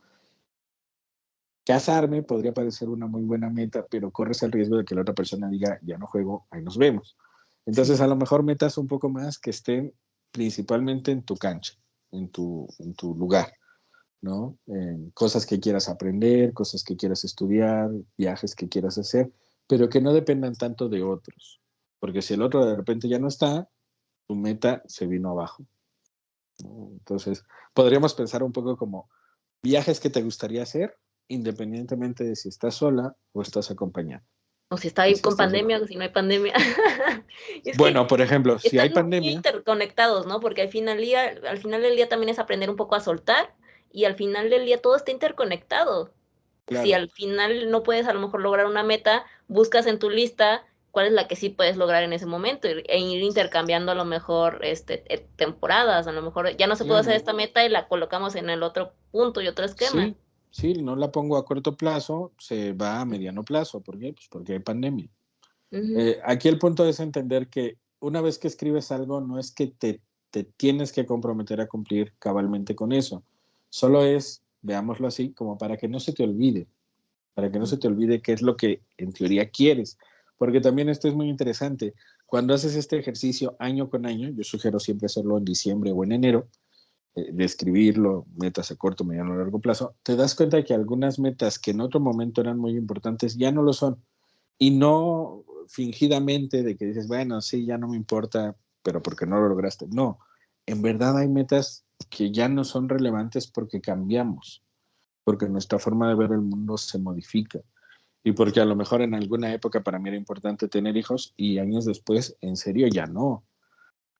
Casarme podría parecer una muy buena meta, pero corres el riesgo de que la otra persona diga, ya no juego, ahí nos vemos. Entonces, a
Sí.
lo mejor metas un poco más que estén principalmente en tu cancha, en tu lugar, ¿no? Cosas que quieras aprender, cosas que quieras estudiar, viajes que quieras hacer, pero que no dependan tanto de otros. Porque si el otro de repente ya no está, tu meta se vino abajo, ¿no? Entonces, podríamos pensar un poco como viajes que te gustaría hacer, independientemente de si estás sola o estás acompañada.
O si está
Y
ahí
si
con
estás
pandemia, o si no hay pandemia. Es que
bueno, por ejemplo, si hay
están muy
pandemia,
interconectados, ¿no? Porque al final del día también es aprender un poco a soltar y al final del día todo está interconectado. Si
claro,
al final no puedes a lo mejor lograr una meta, buscas en tu lista cuál es la que sí puedes lograr en ese momento e ir intercambiando a lo mejor temporadas, a lo mejor ya no se puede hacer
claro,
esta meta y la colocamos en el otro punto y otro esquema.
sí, sí, no la pongo a corto plazo, se va a mediano plazo. ¿Por qué? Pues porque hay pandemia.
Ujú.
Aquí el punto es entender que una vez que escribes algo, no es que te tienes que comprometer a cumplir cabalmente con eso. Solo es, veámoslo así, como para que no se te olvide, para que no se te olvide qué es lo que en teoría quieres. Porque también esto es muy interesante. Cuando haces este ejercicio año con año, yo sugiero siempre hacerlo en diciembre o en enero, de escribirlo, metas a corto, mediano o largo plazo, te das cuenta de que algunas metas que en otro momento eran muy importantes ya no lo son. Y no fingidamente de que dices, bueno, sí, ya no me importa, pero porque no lo lograste. No, en verdad hay metas que ya no son relevantes porque cambiamos, porque nuestra forma de ver el mundo se modifica y porque a lo mejor en alguna época para mí era importante tener hijos y años después, en serio, ya no.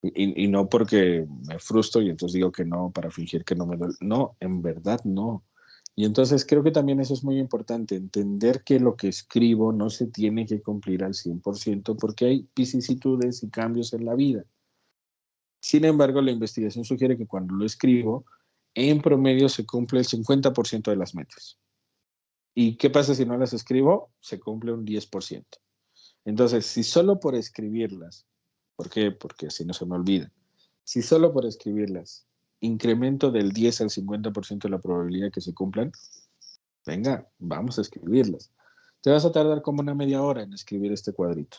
Y no porque me frustro y entonces digo que no para fingir que no me duele. No, en verdad no. Y entonces creo que también eso es muy importante, entender que lo que escribo no se tiene que cumplir al 100% porque hay vicisitudes y cambios en la vida. Sin embargo, la investigación sugiere que cuando lo escribo, en promedio se cumple el 50% de las metas. ¿Y qué pasa si no las escribo? Se cumple un 10%. Entonces, si solo por escribirlas, ¿por qué? Porque así no se me olvida. Si solo por escribirlas incremento del 10 al 50% de la probabilidad de que se cumplan, venga, vamos a escribirlas. Te vas a tardar como una media hora en escribir este cuadrito.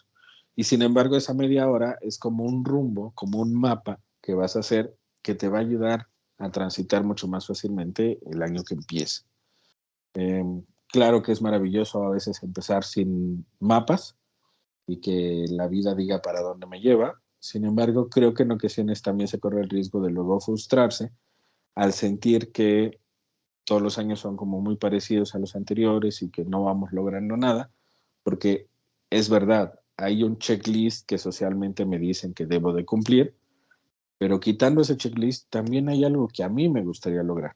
Y sin embargo, esa media hora es como un rumbo, como un mapa que vas a hacer que te va a ayudar a transitar mucho más fácilmente el año que empiece. Eh, claro que es maravilloso a veces empezar sin mapas, y que la vida diga para dónde me lleva. Sin embargo, creo que en ocasiones también se corre el riesgo de luego frustrarse al sentir que todos los años son como muy parecidos a los anteriores y que no vamos logrando nada, porque es verdad, hay un checklist que socialmente me dicen que debo de cumplir, pero quitando ese checklist también hay algo que a mí me gustaría lograr.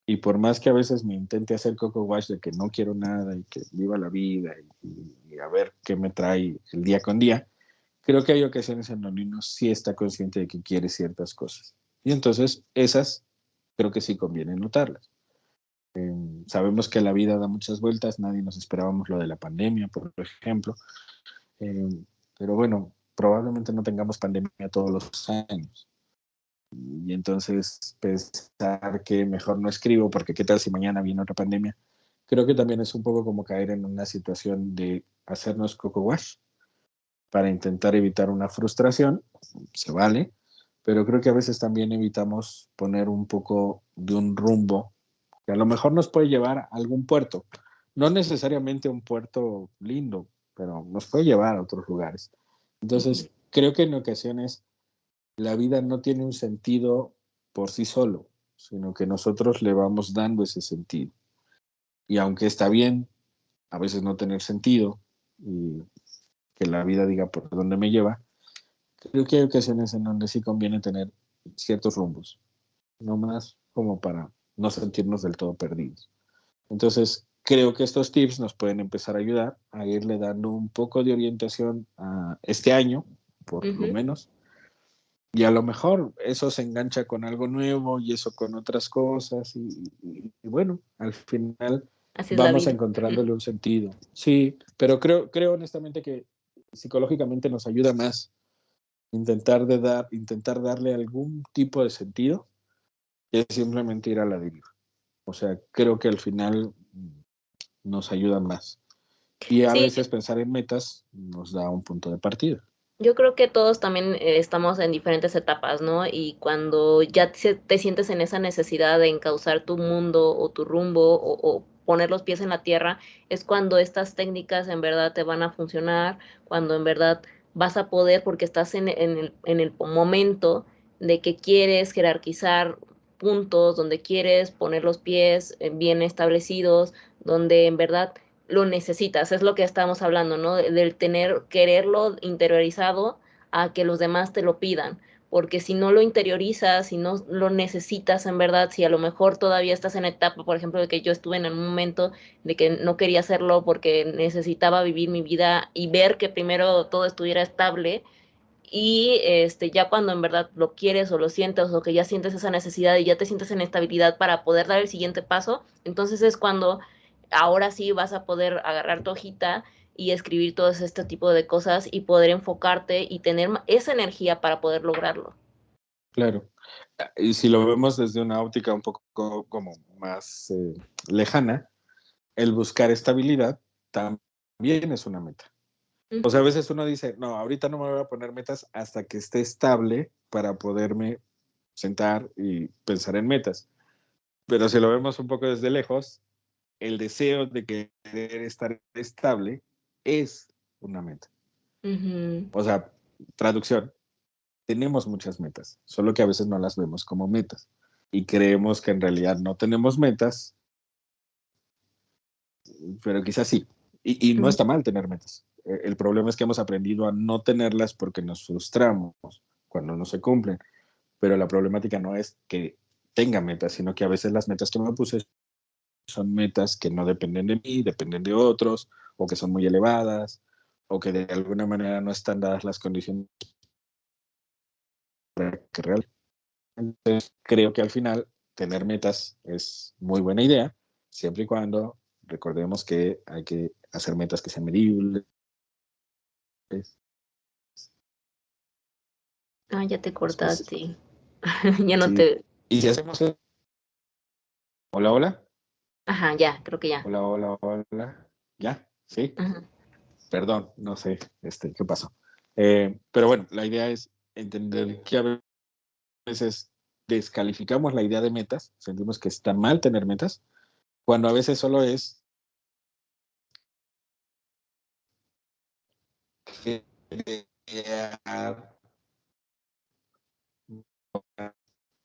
Y por más que a veces me intente hacer coco wash de que no quiero nada y que viva la vida y a ver qué me trae el día con día, creo que hay ocasiones en donde uno sí está consciente de que quiere ciertas cosas. Y entonces esas creo que sí conviene notarlas. Sabemos que la vida da muchas vueltas, nadie nos esperábamos lo de la pandemia, por ejemplo, eh, pero bueno, probablemente no tengamos pandemia todos los años. Y entonces pensar que mejor no escribo porque qué tal si mañana viene otra pandemia, creo que también es un poco como caer en una situación de hacernos coco wash para intentar evitar una frustración, se vale, pero creo que a veces también evitamos poner un poco de un rumbo que a lo mejor nos puede llevar a algún puerto, no necesariamente un puerto lindo, pero nos puede llevar a otros lugares.
Ujú.
Entonces, creo que en ocasiones la vida no tiene un sentido por sí solo, sino que nosotros le vamos dando ese sentido. Y aunque está bien a veces no tener sentido y que la vida diga por dónde me lleva, creo que hay ocasiones en donde sí conviene tener ciertos rumbos, no más como para no sentirnos del todo perdidos. Entonces, creo que estos tips nos pueden empezar a ayudar a irle dando un poco de orientación a este año, por lo
Ujú.
menos, y a lo mejor eso se engancha con algo nuevo y eso con otras cosas y bueno, al final
Así es la
vamos
vida.
encontrándole un sentido. Sí, pero creo honestamente que psicológicamente nos ayuda más intentar darle algún tipo de sentido que simplemente ir a la deriva. O sea, creo que al final nos ayuda más. Y a
Sí,
veces pensar en metas nos da un punto de partida.
yo creo que todos también estamos en diferentes etapas, ¿no? Y cuando ya te sientes en esa necesidad de encauzar tu mundo o tu rumbo o poner los pies en la tierra, es cuando estas técnicas en verdad te van a funcionar, cuando en verdad vas a poder, porque estás en el momento de que quieres jerarquizar puntos, donde quieres poner los pies bien establecidos, donde en verdad lo necesitas, es lo que estamos hablando, ¿no? Del tener, quererlo interiorizado a que los demás te lo pidan, porque si no lo interiorizas, si no lo necesitas en verdad, si a lo mejor todavía estás en etapa, por ejemplo, de que yo estuve en un momento de que no quería hacerlo porque necesitaba vivir mi vida y ver que primero todo estuviera estable, y ya cuando en verdad lo quieres o lo sientes o que ya sientes esa necesidad y ya te sientes en estabilidad para poder dar el siguiente paso, entonces es cuando ahora sí vas a poder agarrar tu hojita y escribir todo este tipo de cosas y poder enfocarte y tener esa energía para poder lograrlo.
Claro. Y si lo vemos desde una óptica un poco como más lejana, el buscar estabilidad también es una meta. O sea, a
Ujú.
veces uno dice, no, ahorita no me voy a poner metas hasta que esté estable para poderme sentar y pensar en metas. Pero si lo vemos un poco desde lejos, el deseo de querer estar estable es una meta.
Ujú.
O sea, traducción, tenemos muchas metas, solo que a veces no las vemos como metas y creemos que en realidad no tenemos metas, pero quizás sí. Y no
Ujú.
está mal tener metas. El problema es que hemos aprendido a no tenerlas porque nos frustramos cuando no se cumplen. Pero la problemática no es que tenga metas, sino que a veces las metas que me puse son metas que no dependen de mí, dependen de otros, o que son muy elevadas, o que de alguna manera no están dadas las condiciones para que realmente. Entonces, creo que al final tener metas es muy buena idea, siempre y cuando recordemos que hay que hacer metas que sean medibles.
Ah, ya te
Pues,
cortaste. Ya no
sí.
te...
Y si hacemos... Hola, hola.
Ajá, ya, creo que ya.
Hola, hola, hola. ¿Ya? ¿Sí?
Ajá.
Perdón, no sé qué pasó. Pero bueno, la idea es entender que a veces descalificamos la idea de metas, sentimos que está mal tener metas, cuando a veces solo es crear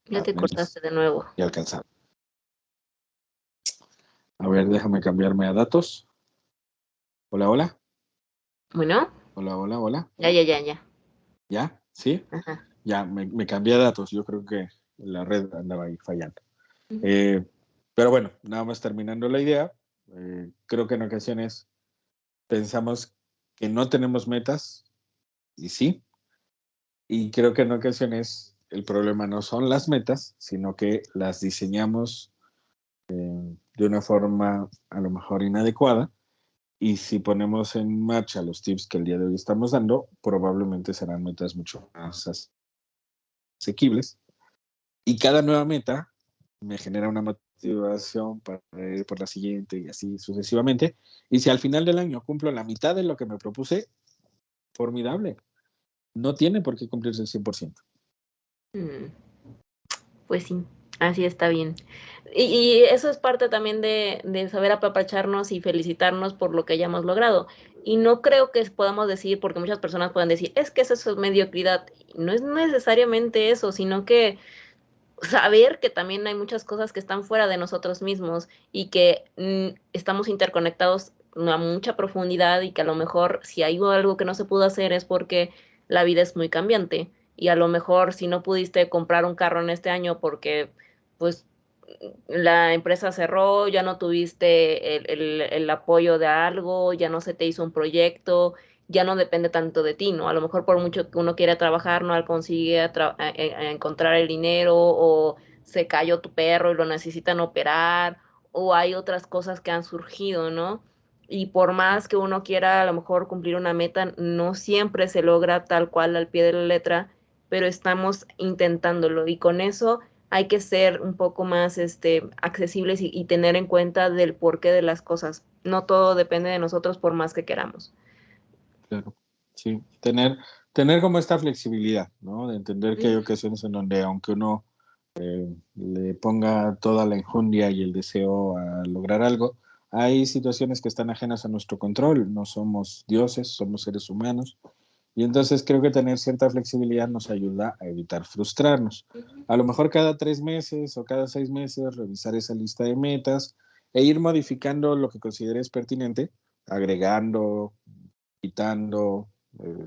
Ya
al
te
menos
cortaste de nuevo.
y alcanzar. A ver, déjame cambiarme a datos. Hola, hola.
Bueno,
Hola, hola, hola.
ya, ya, ya, ya.
¿Ya? ¿Sí?
Ajá.
Ya, me cambié a datos. Yo creo que la red andaba ahí fallando.
Ujú.
Eh, pero bueno, nada más terminando la idea, creo que en ocasiones pensamos que no tenemos metas y sí, y creo que en ocasiones el problema no son las metas, sino que las diseñamos de una forma a lo mejor inadecuada y si ponemos en marcha los tips que el día de hoy estamos dando, probablemente serán metas mucho más asequibles y cada nueva meta me genera una motivación para ir por la siguiente y así sucesivamente. Y si al final del año cumplo la mitad de lo que me propuse, formidable. No tiene por qué cumplirse el 100%.
Mm, pues sí, así está bien. Y eso es parte también de saber apapacharnos y felicitarnos por lo que hayamos logrado. Y no creo que podamos decir, porque muchas personas pueden decir, es que eso es mediocridad. No es necesariamente eso, sino que saber que también hay muchas cosas que están fuera de nosotros mismos y que estamos interconectados a mucha profundidad y que a lo mejor si hay algo que no se pudo hacer es porque la vida es muy cambiante y a lo mejor si no pudiste comprar un carro en este año porque pues la empresa cerró, ya no tuviste el apoyo de algo, ya no se te hizo un proyecto, ya no depende tanto de ti, ¿no? A lo mejor por mucho que uno quiera trabajar, no consigue a encontrar el dinero o se cayó tu perro y lo necesitan operar o hay otras cosas que han surgido, ¿no? Y por más que uno quiera a lo mejor cumplir una meta, no siempre se logra tal cual al pie de la letra, pero estamos intentándolo y con eso hay que ser un poco más accesibles y tener en cuenta del porqué de las cosas. No todo depende de nosotros por más que queramos.
Claro, sí, tener como esta flexibilidad, ¿no? De entender que hay
Ujú.
ocasiones en donde aunque uno le ponga toda la enjundia y el deseo a lograr algo, hay situaciones que están ajenas a nuestro control, no somos dioses, somos seres humanos, y entonces creo que tener cierta flexibilidad nos ayuda a evitar frustrarnos.
Ujú.
A lo mejor cada 3 meses o cada 6 meses revisar esa lista de metas e ir modificando lo que consideres pertinente, agregando, quitando,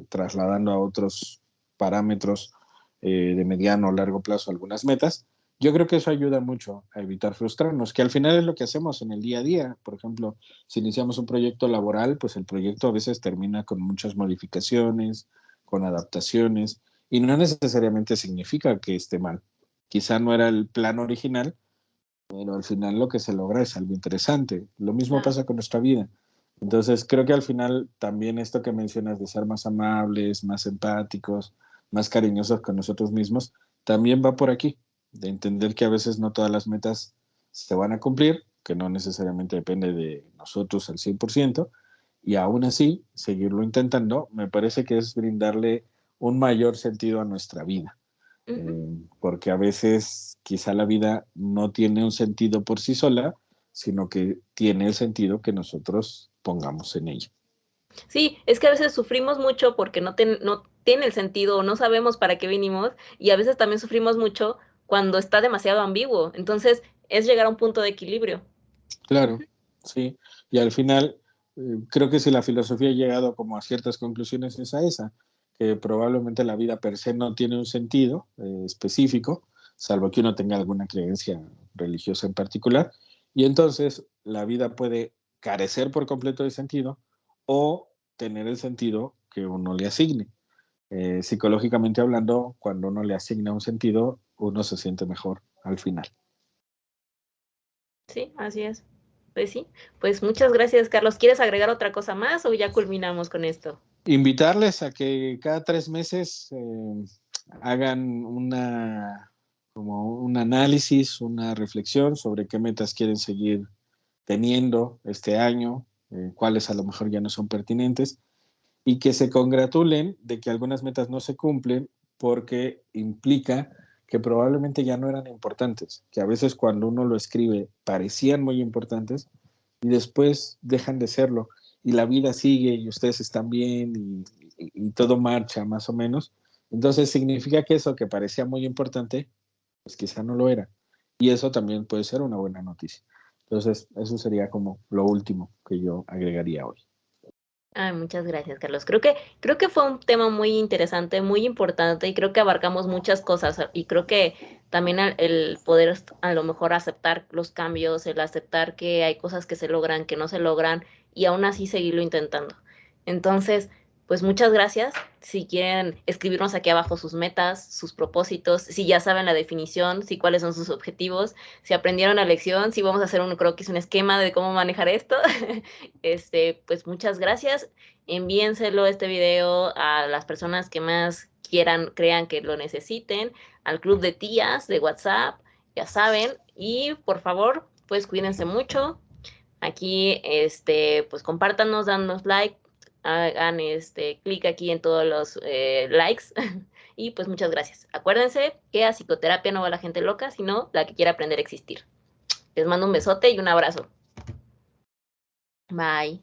trasladando a otros parámetros de mediano o largo plazo algunas metas, yo creo que eso ayuda mucho a evitar frustrarnos, que al final es lo que hacemos en el día a día. Por ejemplo, si iniciamos un proyecto laboral, pues el proyecto a veces termina con muchas modificaciones, con adaptaciones, y no necesariamente significa que esté mal. Quizá no era el plan original, pero al final lo que se logra es algo interesante. Lo mismo
Claro.
pasa con nuestra vida. Entonces, creo que al final también esto que mencionas de ser más amables, más empáticos, más cariñosos con nosotros mismos, también va por aquí, de entender que a veces no todas las metas se van a cumplir, que no necesariamente depende de nosotros al 100%, y aún así, seguirlo intentando, me parece que es brindarle un mayor sentido a nuestra vida,
Ujú.
porque a veces quizá la vida no tiene un sentido por sí sola, sino que tiene el sentido que nosotros pongamos en ella.
Sí, es que a veces sufrimos mucho porque no tiene el sentido o no sabemos para qué vinimos y a veces también sufrimos mucho cuando está demasiado ambiguo. Entonces, es llegar a un punto de equilibrio.
Claro,
Ujú.
sí. Y al final, creo que si la filosofía ha llegado como a ciertas conclusiones es a esa, que probablemente la vida per se no tiene un sentido específico, salvo que uno tenga alguna creencia religiosa en particular, y entonces la vida puede carecer por completo de sentido o tener el sentido que uno le asigne. Psicológicamente hablando, cuando uno le asigna un sentido, uno se siente mejor al final.
Sí, así es. Pues sí, pues muchas gracias, Carlos. ¿Quieres agregar otra cosa más o ya culminamos con esto?
Invitarles a que cada 3 meses hagan como un análisis, una reflexión sobre qué metas quieren seguir teniendo este año, cuáles a lo mejor ya no son pertinentes, y que se congratulen de que algunas metas no se cumplen porque implica que probablemente ya no eran importantes, que a veces cuando uno lo escribe parecían muy importantes y después dejan de serlo y la vida sigue y ustedes están bien y todo marcha más o menos. Entonces significa que eso que parecía muy importante pues quizá no lo era. Y eso también puede ser una buena noticia. Entonces, eso sería como lo último que yo agregaría hoy.
Ay, muchas gracias, Carlos. Creo que fue un tema muy interesante, muy importante y creo que abarcamos muchas cosas y creo que también el poder a lo mejor aceptar los cambios, el aceptar que hay cosas que se logran, que no se logran y aún así seguirlo intentando. Entonces, pues muchas gracias. Si quieren escribirnos aquí abajo sus metas, sus propósitos, si ya saben la definición, si cuáles son sus objetivos, si aprendieron la lección, si vamos a hacer un croquis, un esquema de cómo manejar esto. Pues muchas gracias. Envíenselo este video a las personas que más quieran, crean que lo necesiten, al club de tías de WhatsApp, ya saben, y por favor, pues cuídense mucho. Aquí, pues compártanos, danos like, hagan clic aquí en todos los likes. Y pues muchas gracias. Acuérdense que a psicoterapia no va la gente loca, sino la que quiere aprender a existir. Les mando un besote y un abrazo. Bye.